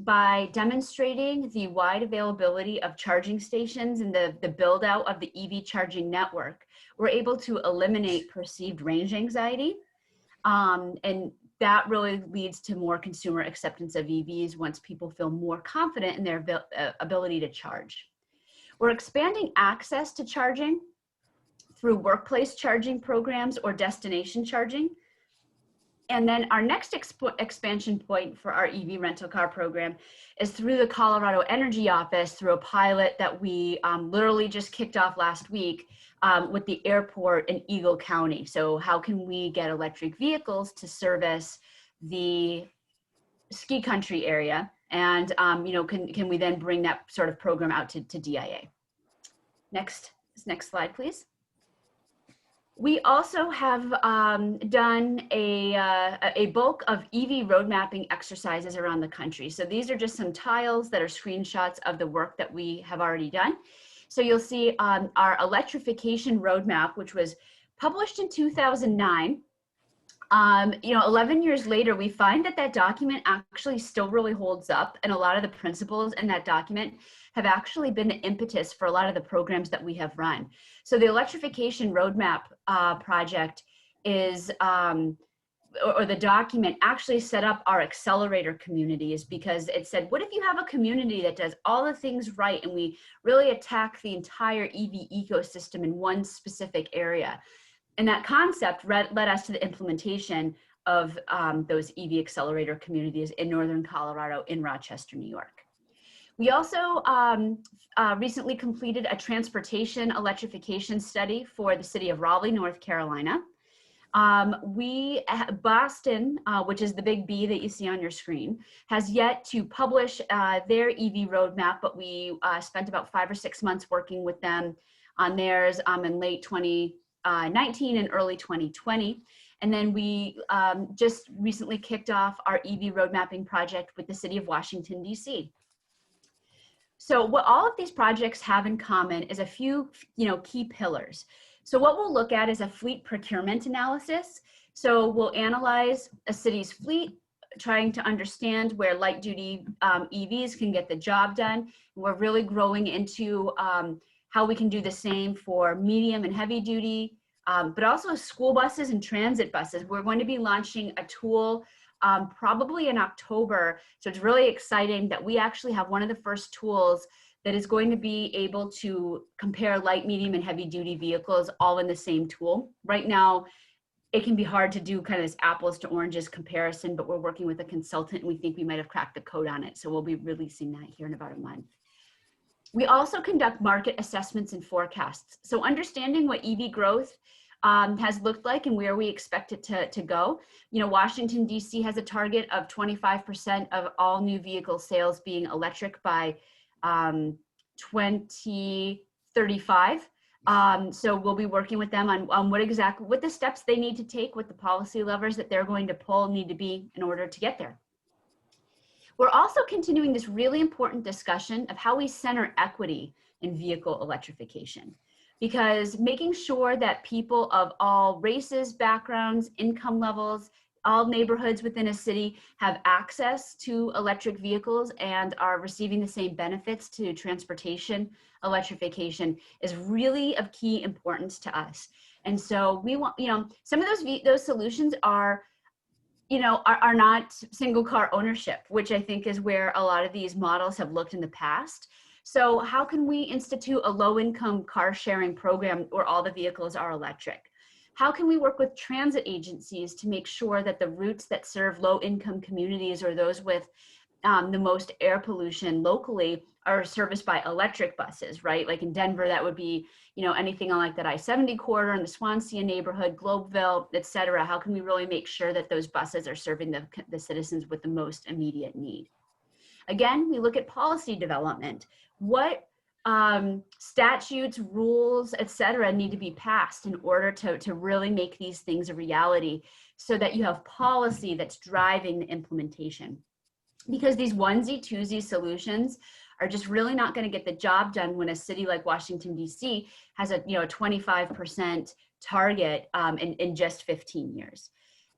by demonstrating the wide availability of charging stations and the build out of the EV charging network. We're able to eliminate perceived range anxiety, and that really leads to more consumer acceptance of EVs once people feel more confident in their ability to charge. We're expanding access to charging through workplace charging programs or destination charging. And then our next expansion point for our EV rental car program is through the Colorado Energy Office, through a pilot that we literally just kicked off last week with the airport in Eagle County. So how can we get electric vehicles to service the ski country area? And you know, can we then bring that sort of program out to DIA? Next slide, please. We also have done a bulk of EV road mapping exercises around the country. So these are just some tiles that are screenshots of the work that we have already done. So you'll see our electrification roadmap, which was published in 2009. You know, 11 years later, we find that document actually still really holds up, and a lot of the principles in that document have actually been the impetus for a lot of the programs that we have run. So the electrification roadmap project is, or the document actually set up our accelerator communities, because it said, what if you have a community that does all the things right and we really attack the entire EV ecosystem in one specific area? And that concept led us to the implementation of those EV accelerator communities in Northern Colorado, in Rochester, New York. We also recently completed a transportation electrification study for the city of Raleigh, North Carolina. Boston, which is the big B that you see on your screen, has yet to publish their EV roadmap, but we spent about 5 or 6 months working with them on theirs in late 2019 and early 2020. And then we just recently kicked off our EV road mapping project with the city of Washington, DC. So what all of these projects have in common is a few, key pillars. So what we'll look at is a fleet procurement analysis. So we'll analyze a city's fleet, trying to understand where light duty EVs can get the job done. We're really growing into how we can do the same for medium and heavy duty, but also school buses and transit buses. We're going to be launching a tool probably in October. So it's really exciting that we actually have one of the first tools that is going to be able to compare light, medium, and heavy duty vehicles all in the same tool. Right now, it can be hard to do kind of this apples to oranges comparison, but we're working with a consultant and we think we might have cracked the code on it. So we'll be releasing that here in about a month. We also conduct market assessments and forecasts. So understanding what EV growth has looked like and where we expect it to go. Washington, DC has a target of 25% of all new vehicle sales being electric by 2035. So we'll be working with them on what the steps they need to take, what the policy levers that they're going to pull need to be in order to get there. We're also continuing this really important discussion of how we center equity in vehicle electrification. because making sure that people of all races, backgrounds, income levels, all neighborhoods within a city have access to electric vehicles and are receiving the same benefits to transportation electrification is really of key importance to us. And so we want, some of those solutions are not single car ownership, which I think is where a lot of these models have looked in the past. So how can we institute a low-income car sharing program where all the vehicles are electric? How can we work with transit agencies to make sure that the routes that serve low-income communities or those with the most air pollution locally are serviced by electric buses, right? Like in Denver, that would be, anything on like that I-70 corridor in the Swansea neighborhood, Globeville, et cetera. How can we really make sure that those buses are serving the citizens with the most immediate need? Again, we look at policy development. What statutes, rules, et cetera, need to be passed in order to really make these things a reality so that you have policy that's driving the implementation. Because these onesie, twosie solutions are just really not going to get the job done when a city like Washington, D.C. has a 25% target in just 15 years.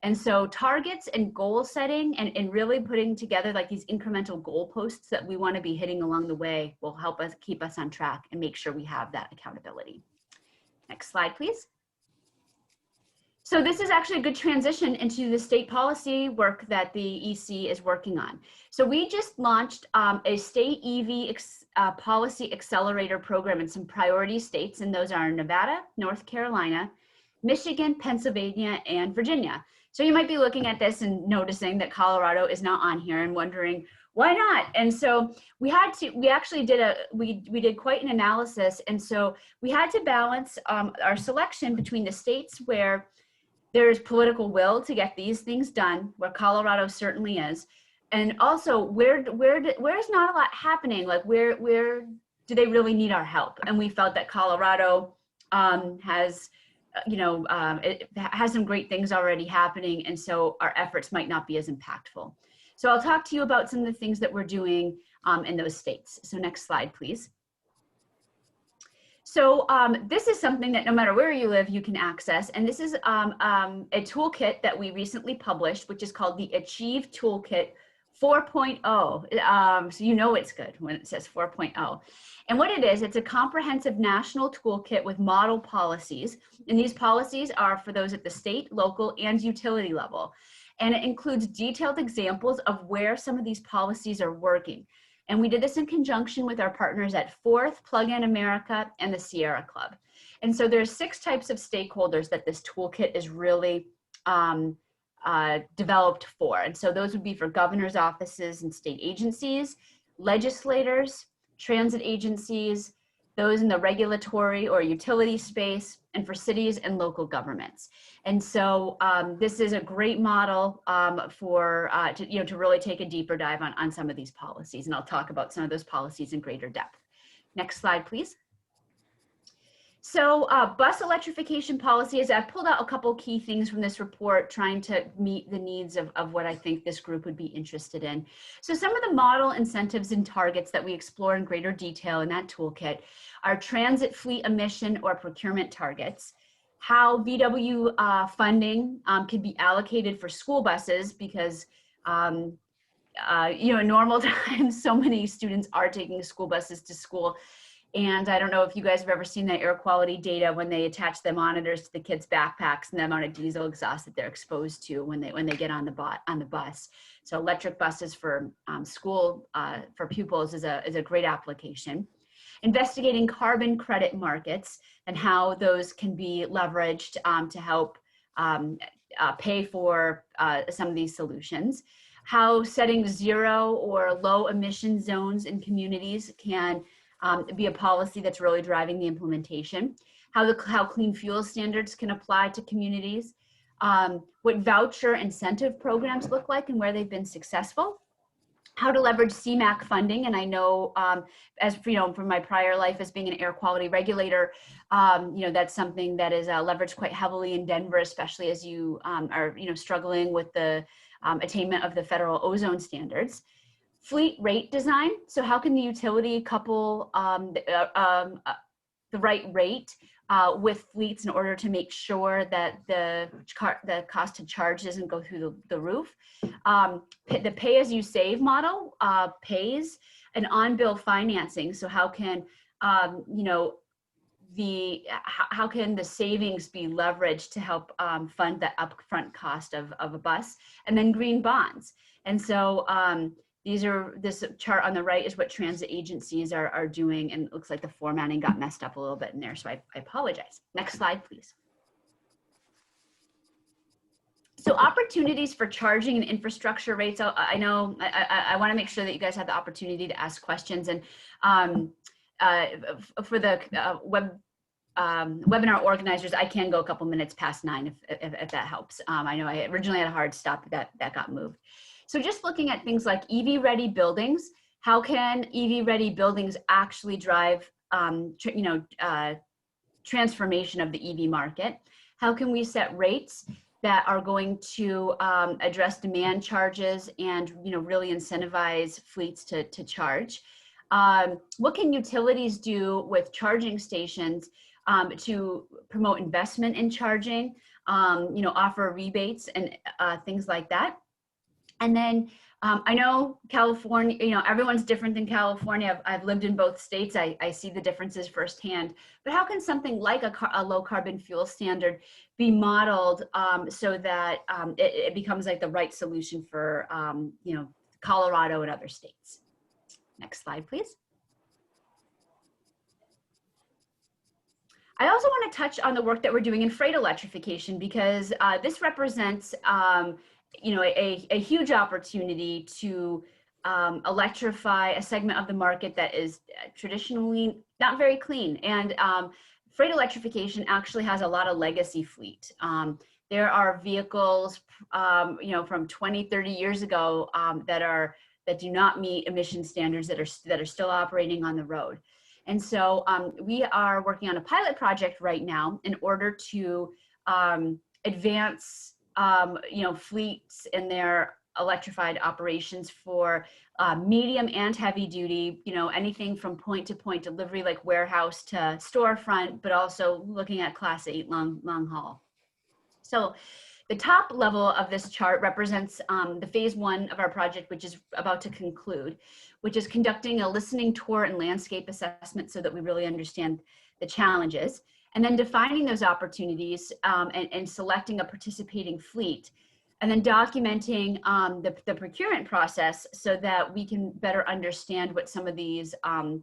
And so targets and goal setting and really putting together like these incremental goalposts that we want to be hitting along the way will help us keep us on track and make sure we have that accountability. Next slide, please. So this is actually a good transition into the state policy work that the EC is working on. So we just launched a state EV policy accelerator program in some priority states, and those are Nevada, North Carolina, Michigan, Pennsylvania, and Virginia. So you might be looking at this and noticing that Colorado is not on here and wondering, why not? And so we did quite an analysis. And so we had to balance our selection between the states where there's political will to get these things done, where Colorado certainly is, and also where's not a lot happening, like where do they really need our help? And we felt that Colorado has it has some great things already happening, and so our efforts might not be as impactful. So I'll talk to you about some of the things that we're doing in those states. So next slide, please. So this is something that no matter where you live, you can access. And this is a toolkit that we recently published, which is called the Achieve Toolkit 4.0. So you know it's good when it says 4.0. And what it is, it's a comprehensive national toolkit with model policies. And these policies are for those at the state, local, and utility level. And it includes detailed examples of where some of these policies are working. And we did this in conjunction with our partners at Fourth, Plug-in America, and the Sierra Club. And so there's 6 types of stakeholders that this toolkit is really developed for. And so those would be for governor's offices and state agencies, legislators, transit agencies, those in the regulatory or utility space, and for cities and local governments. And so this is a great model to really take a deeper dive on some of these policies. And I'll talk about some of those policies in greater depth. Next slide, please. So bus electrification policies, I've pulled out a couple key things from this report trying to meet the needs of what I think this group would be interested in. So some of the model incentives and targets that we explore in greater detail in that toolkit are transit fleet emission or procurement targets, how VW funding can be allocated for school buses because in normal times, so many students are taking school buses to school. And I don't know if you guys have ever seen that air quality data when they attach the monitors to the kids' backpacks and the amount of diesel exhaust that they're exposed to when they get on the bus. So electric buses for school for pupils is a great application. Investigating carbon credit markets and how those can be leveraged to help pay for some of these solutions. How setting 0 or low emission zones in communities can be a policy that's really driving the implementation, how clean fuel standards can apply to communities, what voucher incentive programs look like and where they've been successful, how to leverage CMAQ funding. And I know, from my prior life as being an air quality regulator, that's something that is leveraged quite heavily in Denver, especially as you are, struggling with the attainment of the federal ozone standards. Fleet rate design. So how can the utility couple right rate with fleets in order to make sure that the cost to charge doesn't go through the roof. The pay-as-you-save model pays an on-bill financing. So how can how can the savings be leveraged to help fund the upfront cost of a bus? And then green bonds. And so this chart on the right is what transit agencies are doing, and it looks like the formatting got messed up a little bit in there, so I apologize. Next slide, please. So opportunities for charging and infrastructure rates. I know I want to make sure that you guys have the opportunity to ask questions, and for the webinar organizers, I can go a couple minutes past 9 if that helps. I know I originally had a hard stop, but that got moved. So just looking at things like EV-ready buildings, how can EV-ready buildings actually drive, transformation of the EV market? How can we set rates that are going to address demand charges and really incentivize fleets to charge? What can utilities do with charging stations to promote investment in charging? Offer rebates and things like that. And then I know California, everyone's different than California. I've lived in both states. I see the differences firsthand. But how can something like a low carbon fuel standard be modeled so that it becomes like the right solution for, Colorado and other states? Next slide, please. I also want to touch on the work that we're doing in freight electrification, because this represents a huge opportunity to electrify a segment of the market that is traditionally not very clean. And freight electrification actually has a lot of legacy fleet. There are vehicles, from 20, 30 years ago that do not meet emission standards that are still operating on the road. And so we are working on a pilot project right now in order to advance fleets in their electrified operations for medium and heavy duty, anything from point to point delivery, like warehouse to storefront, but also looking at class 8 long haul. So the top level of this chart represents the phase 1 of our project, which is about to conclude, which is conducting a listening tour and landscape assessment so that we really understand the challenges, and then defining those opportunities and selecting a participating fleet, and then documenting the procurement process so that we can better understand what some of these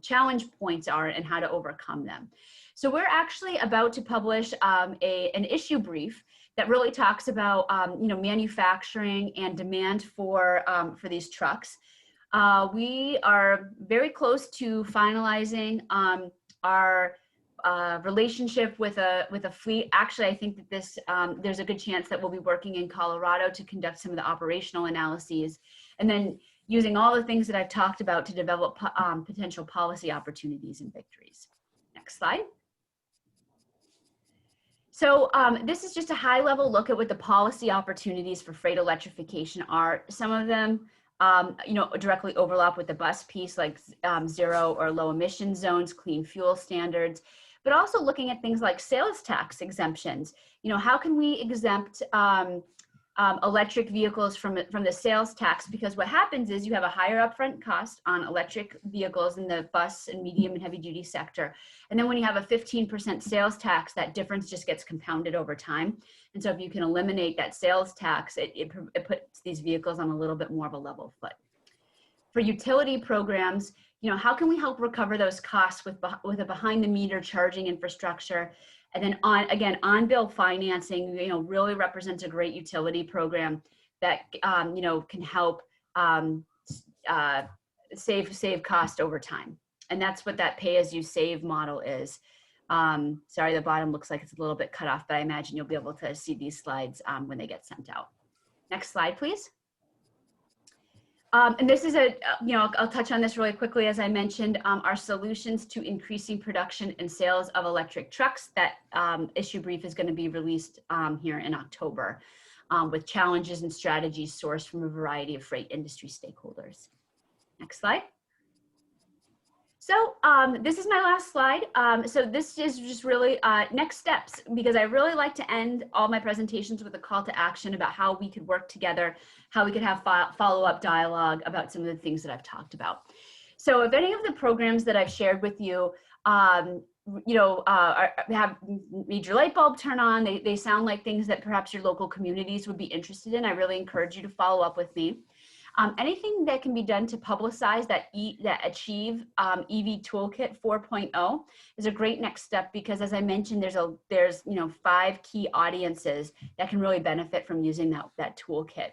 challenge points are and how to overcome them. So we're actually about to publish an issue brief that really talks about manufacturing and demand for these trucks. We are very close to finalizing our relationship with a fleet. Actually, I think that this there's a good chance that we'll be working in Colorado to conduct some of the operational analyses, and then using all the things that I've talked about to develop potential policy opportunities and victories. Next slide. So this is just a high-level look at what the policy opportunities for freight electrification are. Some of them, directly overlap with the bus piece, like zero or low emission zones, clean fuel standards, but also looking at things like sales tax exemptions. How can we exempt electric vehicles from the sales tax? Because what happens is you have a higher upfront cost on electric vehicles in the bus and medium and heavy duty sector. And then when you have a 15% sales tax, that difference just gets compounded over time. And so if you can eliminate that sales tax, it puts these vehicles on a little bit more of a level foot. For utility programs, how can we help recover those costs with a behind the meter charging infrastructure? And then on-bill financing, really represents a great utility program that, can help save cost over time. And that's what that pay-as-you-save model is. Sorry, the bottom looks like it's a little bit cut off, but I imagine you'll be able to see these slides when they get sent out. Next slide, please. And this is I'll touch on this really quickly. As I mentioned, our solutions to increasing production and sales of electric trucks. That issue brief is going to be released here in October with challenges and strategies sourced from a variety of freight industry stakeholders. Next slide. So this is my last slide. So this is just really next steps, because I really like to end all my presentations with a call to action about how we could work together, how we could have follow-up dialogue about some of the things that I've talked about. So if any of the programs that I've shared with you, have made your light bulb turn on, they sound like things that perhaps your local communities would be interested in, I really encourage you to follow up with me. Anything that can be done to publicize that Achieve EV Toolkit 4.0 is a great next step, because as I mentioned, there's 5 key audiences that can really benefit from using that toolkit.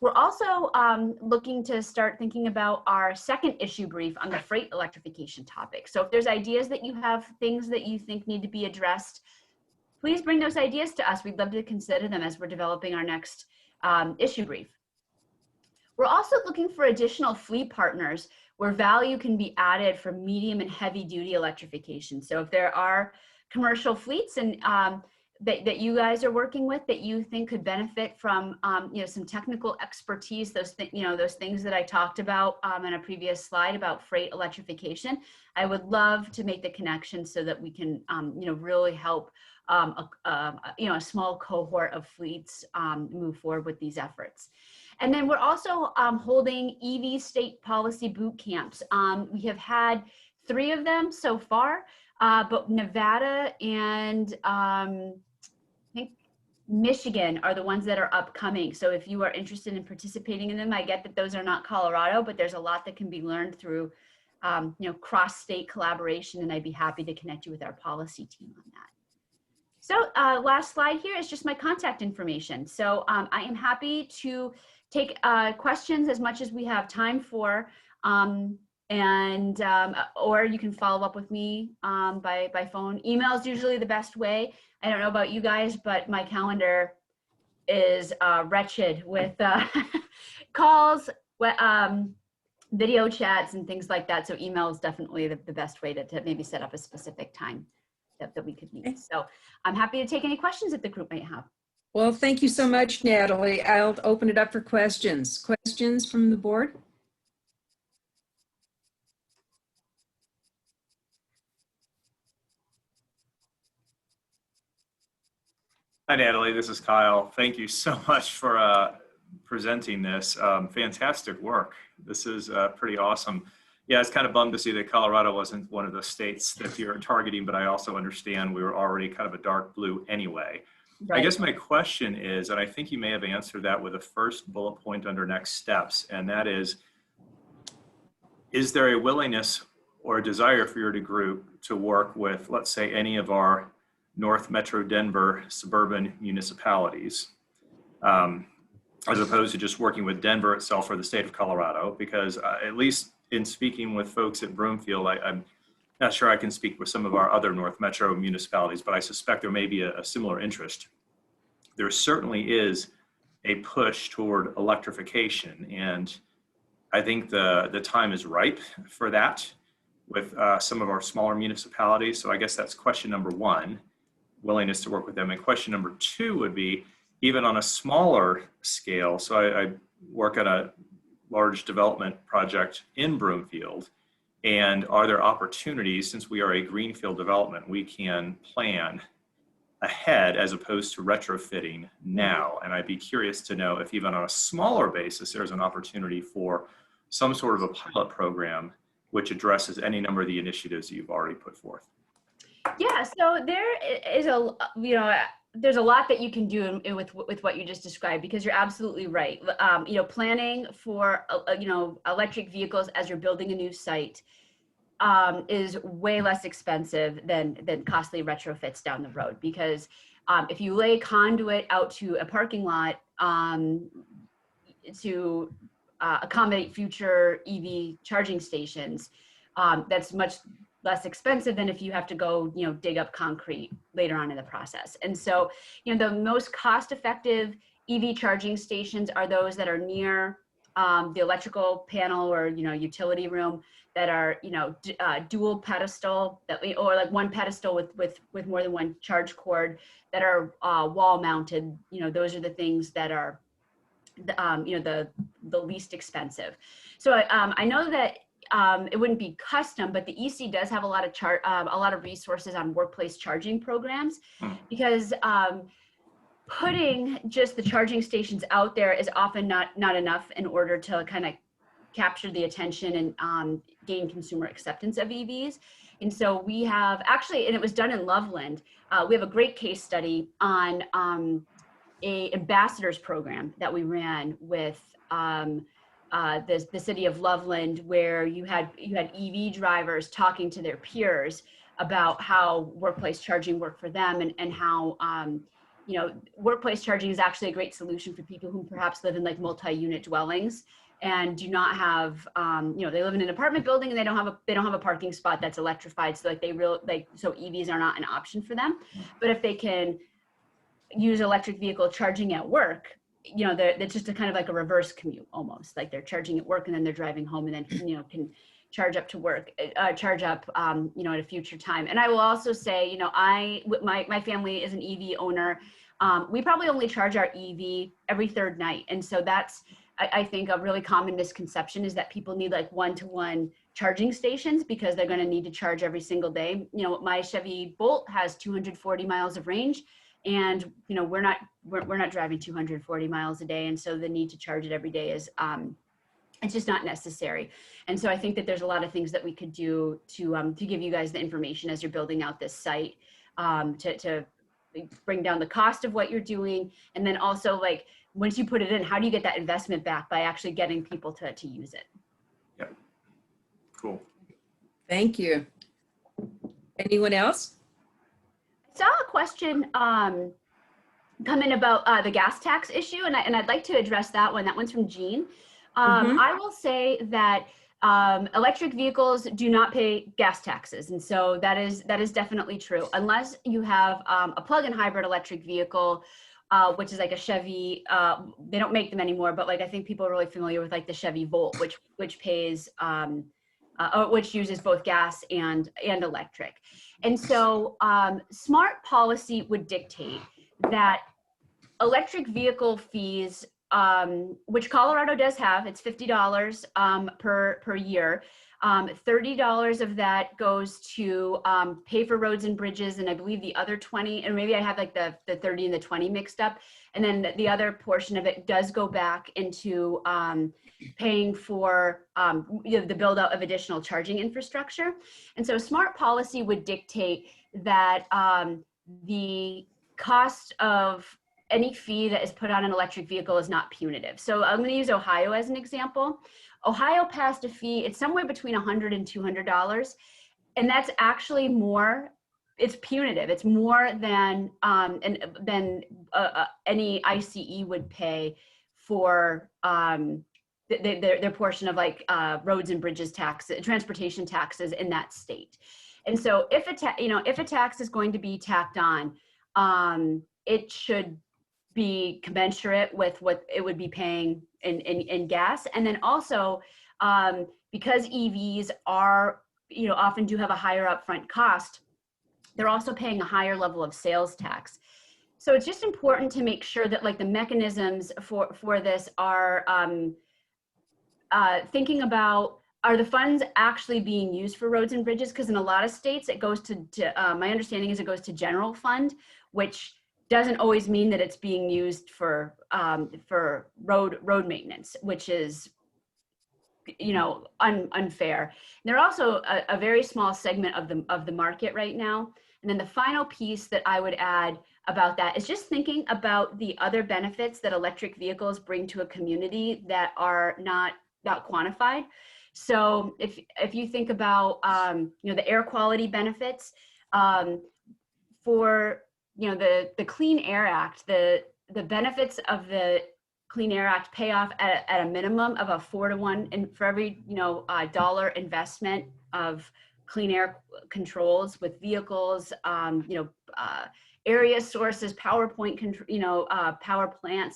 We're also looking to start thinking about our second issue brief on the freight electrification topic. So if there's ideas that you have, things that you think need to be addressed, please bring those ideas to us. We'd love to consider them as we're developing our next issue brief. We're also looking for additional fleet partners where value can be added for medium and heavy duty electrification. So if there are commercial fleets and that you guys are working with that you think could benefit from some technical expertise, those things that I talked about in a previous slide about freight electrification, I would love to make the connection so that we can really help a small cohort of fleets move forward with these efforts. And then we're also holding EV state policy boot camps. We have had 3 of them so far, but Nevada and I think Michigan are the ones that are upcoming. So if you are interested in participating in them, I get that those are not Colorado, but there's a lot that can be learned through cross-state collaboration, and I'd be happy to connect you with our policy team on that. So last slide here is just my contact information. So I am happy to take questions as much as we have time for, or you can follow up with me by phone. Email is usually the best way. I don't know about you guys, but my calendar is wretched with calls, video chats, and things like that. So email is definitely the best way to maybe set up a specific time that we could meet. So I'm happy to take any questions that the group might have. Well, thank you so much, Natalie. I'll open it up for questions. Questions from the board? Hi, Natalie. This is Kyle. Thank you so much for presenting this. Fantastic work. This is pretty awesome. Yeah, it's kind of bummed to see that Colorado wasn't one of the states that you're targeting, but I also understand we were already kind of a dark blue anyway. Right. I guess my question is, and I think you may have answered that with the first bullet point under next steps, and that is there a willingness or a desire for your group to work with, let's say, any of our North Metro Denver suburban municipalities, as opposed to just working with Denver itself or the state of Colorado? Because at least in speaking with folks at Broomfield, I'm not sure I can speak with some of our other North Metro municipalities, but I suspect there may be a similar interest. There certainly is a push toward electrification, and I think the time is ripe for that with some of our smaller municipalities. So I guess that's question number 1, willingness to work with them. And question number 2 would be, even on a smaller scale, so I work on a large development project in Broomfield, and are there opportunities, since we are a greenfield development, we can plan ahead as opposed to retrofitting now? And I'd be curious to know if even on a smaller basis, there's an opportunity for some sort of a pilot program which addresses any number of the initiatives that you've already put forth. Yeah, so there is there's a lot that you can do with what you just described, because you're absolutely right. Planning for electric vehicles as you're building a new site is way less expensive than costly retrofits down the road. Because if you lay conduit out to a parking lot to accommodate future EV charging stations, that's much less expensive than if you have to go, dig up concrete later on in the process. And so, the most cost-effective EV charging stations are those that are near the electrical panel or, utility room, that are, dual pedestal, or like one pedestal with more than one charge cord, that are wall mounted. Those are the things that are, the least expensive. So I know that it wouldn't be custom, but the EC does have a lot of resources on workplace charging programs, because putting just the charging stations out there is often not enough in order to kind of capture the attention and gain consumer acceptance of EVs. And so we have actually, and it was done in Loveland, we have a great case study on a ambassadors program that we ran with the city of Loveland, where you had EV drivers talking to their peers about how workplace charging worked for them, and how workplace charging is actually a great solution for people who perhaps live in like multi-unit dwellings and do not have they live in an apartment building and they don't have a parking spot that's electrified, so so EVs are not an option for them. But if they can use electric vehicle charging at work, it's just a kind of like a reverse commute almost, like they're charging at work and then they're driving home and then can charge up to work, at a future time. And I will also say, my family is an EV owner. We probably only charge our EV every third night. And so that's, I think, a really common misconception is that people need like one-to-one charging stations because they're going to need to charge every single day. My Chevy Bolt has 240 miles of range, and we're not driving 240 miles a day, and so the need to charge it every day is it's just not necessary. And so I think that there's a lot of things that we could do to give you guys the information as you're building out this site, to bring down the cost of what you're doing, and then also, like, once you put it in, how do you get that investment back by actually getting people to use it? Yeah. Cool. Thank you. Anyone else? I saw a question come in about the gas tax issue, and I'd like to address that one. That one's from Jean. I will say that electric vehicles do not pay gas taxes, and so that is definitely true, unless you have a plug-in hybrid electric vehicle, which is like a Chevy. They don't make them anymore, but like I think people are really familiar with like the Chevy Volt, which pays which uses both gas and electric. And so smart policy would dictate that electric vehicle fees, which Colorado does have, it's $50 per year. $30 of that goes to pay for roads and bridges, and I believe the other 20, and maybe I have like the 30 and the 20 mixed up, and then the other portion of it does go back into paying for the build out of additional charging infrastructure. And so smart policy would dictate that the cost of any fee that is put on an electric vehicle is not punitive. So I'm going to use Ohio as an example. Ohio passed a fee, it's somewhere between $100 and $200, and that's actually more, it's punitive. It's more than any ICE would pay for their portion of like roads and bridges taxes, transportation taxes in that state. And so if a tax is going to be tacked on, it should be commensurate with what it would be paying in gas. And then also, because EVs are, often do have a higher upfront cost, they're also paying a higher level of sales tax. So it's just important to make sure that like the mechanisms for this are thinking about, are the funds actually being used for roads and bridges? Because in a lot of states, it goes to my understanding is it goes to general fund, which doesn't always mean that it's being used for road maintenance, which is, unfair. They're also a very small segment of the market right now. And then the final piece that I would add about that is just thinking about the other benefits that electric vehicles bring to a community that are not quantified. So if you think about the air quality benefits, for the Clean Air Act, the benefits of the Clean Air Act pay off at a minimum of a 4-to-1, and for every dollar investment of clean air controls with vehicles, area sources, power plants,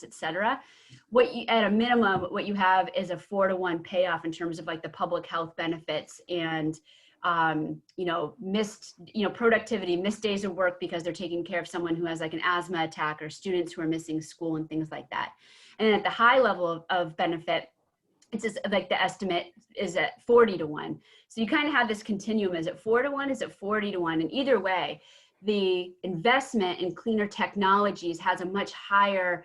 etc. At a minimum, what you have is a 4-to-1 payoff in terms of like the public health benefits and missed productivity, missed days of work because they're taking care of someone who has like an asthma attack, or students who are missing school and things like that. And at the high level of benefit, it's just like the estimate is at 40 to 1. So you kind of have this continuum. Is it 4 to 1? Is it 40 to 1? And either way, the investment in cleaner technologies has a much higher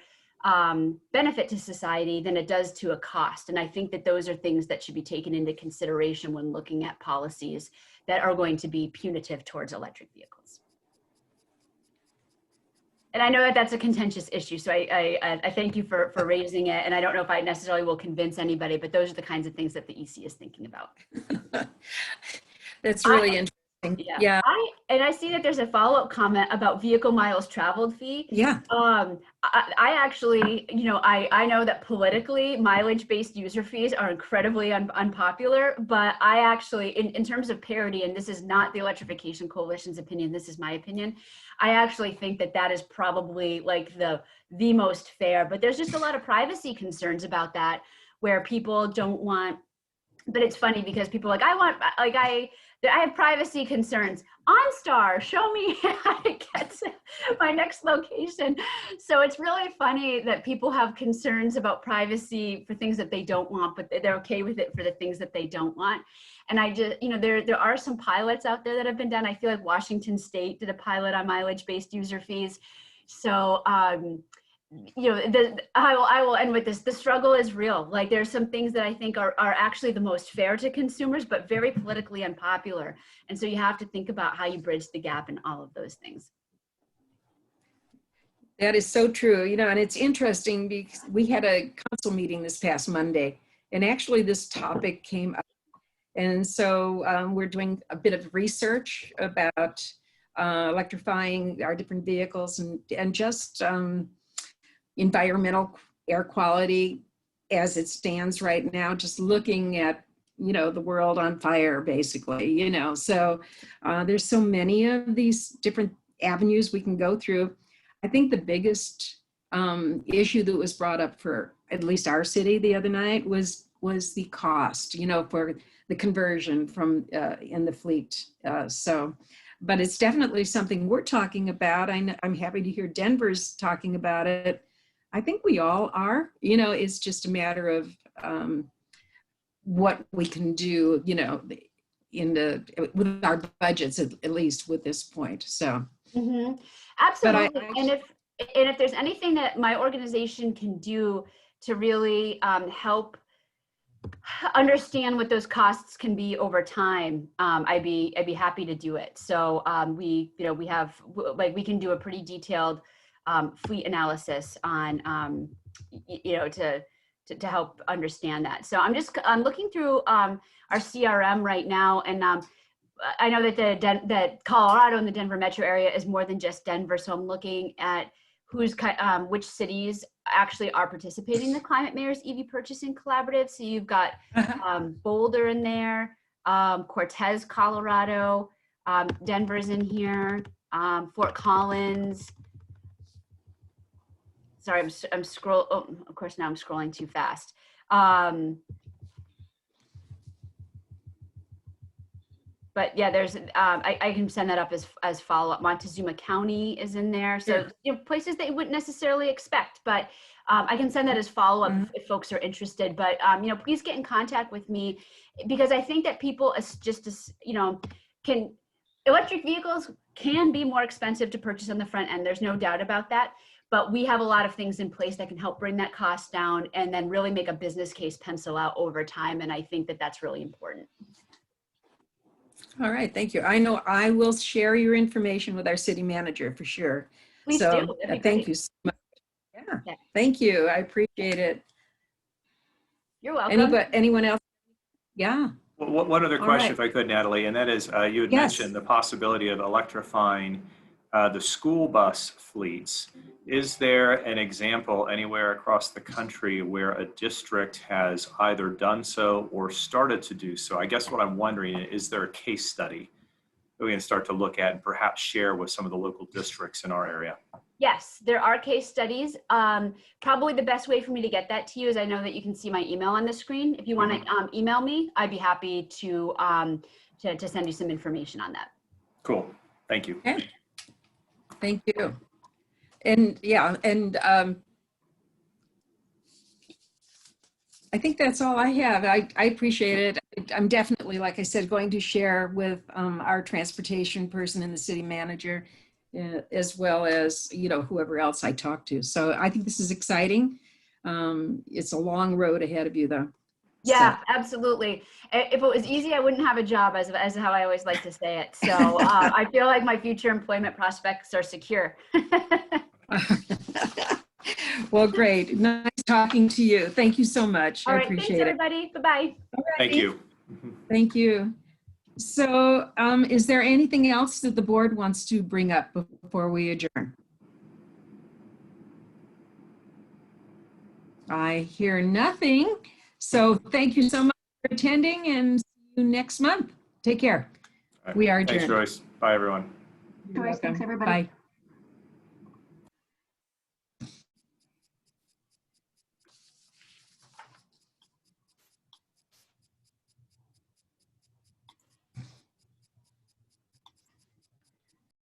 benefit to society than it does to a cost. And I think that those are things that should be taken into consideration when looking at policies that are going to be punitive towards electric vehicles. And I know that that's a contentious issue, so I thank you for raising it. And I don't know if I necessarily will convince anybody, but those are the kinds of things that the EC is thinking about. That's really interesting. Yeah. I see that there's a follow-up comment about vehicle miles traveled fee. Yeah. I actually, you know, I know that politically mileage-based user fees are incredibly unpopular, but I actually, in terms of parity, and this is not the Electrification Coalition's opinion, this is my opinion, I actually think that that is probably like the most fair, but there's just a lot of privacy concerns about that where people don't want, but it's funny because people are like, I have privacy concerns. OnStar, show me how to get to my next location. So it's really funny that people have concerns about privacy for things that they don't want, but they're okay with it for the things that they don't want. And I just, you know, there are some pilots out there that have been done. I feel like Washington State did a pilot on mileage-based user fees. So, you know, I will end with this. The struggle is real. Like there's some things that I think are actually the most fair to consumers, but very politically unpopular. And so you have to think about how you bridge the gap in all of those things. That is so true. You know, and it's interesting because we had a council meeting this past Monday, and actually this topic came up. And so we're doing a bit of research about electrifying our different vehicles and just environmental air quality as it stands right now, just looking at, you know, the world on fire, basically, you know. So there's so many of these different avenues we can go through. I think the biggest issue that was brought up for at least our city the other night was the cost, you know, for the conversion from in the fleet. But it's definitely something we're talking about. I'm happy to hear Denver's talking about it. I think we all are, you know, it's just a matter of what we can do, you know, with our budgets, at least with this point, so. Mm-hmm. Absolutely, and if there's anything that my organization can do to really help understand what those costs can be over time, I'd be happy to do it. So we can do a pretty detailed fleet analysis on you know, to help understand that. So I'm looking through our CRM right now, and I know that that Colorado and the Denver metro area is more than just Denver. So I'm looking at which cities actually are participating in the Climate Mayor's EV Purchasing Collaborative. So you've got Boulder in there, Cortez, Colorado, Denver's in here, Fort Collins. Sorry, I'm scroll. Oh, of course, now I'm scrolling too fast. But yeah, there's I can send that up as follow up. Montezuma County is in there, so you know, places that you wouldn't necessarily expect. But I can send that as follow up if folks are interested. But you know, please get in contact with me because I think that people you know, electric vehicles can be more expensive to purchase on the front end. There's no doubt about that. But we have a lot of things in place that can help bring that cost down and then really make a business case pencil out over time. And I think that that's really important. All right, thank you. I know I will share your information with our city manager for sure. Please do. Thank you so much. Yeah, thank you. I appreciate it. You're welcome. Anyone else? Yeah. Well, one other question, right. if I could, Natalie, and that is you had mentioned the possibility of electrifying the school bus fleets. Is there an example anywhere across the country where a district has either done so or started to do so? I guess what I'm wondering is there a case study that we can start to look at and perhaps share with some of the local districts in our area? Yes, there are case studies. Probably the best way for me to get that to you is I know that you can see my email on the screen. If you want to email me, I'd be happy to send you some information on that. Cool. Thank you. Okay. Thank you. And yeah, and I think that's all I have. I appreciate it. I'm definitely, like I said, going to share with our transportation person and the city manager, as well as, you know, whoever else I talk to. So I think this is exciting. It's a long road ahead of you, though. Yeah, absolutely. If it was easy, I wouldn't have a job, as how I always like to say it. So I feel like my future employment prospects are secure. Well, great. Nice talking to you. Thank you so much. All I right, appreciate thanks, it. everybody. Bye-bye. Thank you. Thank you. So is there anything else that the board wants to bring up before we adjourn? I hear nothing. So thank you so much for attending, and see you next month. Take care. All right. We are adjourned. Thanks, Joyce. Bye, everyone. You're Joyce, thanks, welcome. everybody. Bye.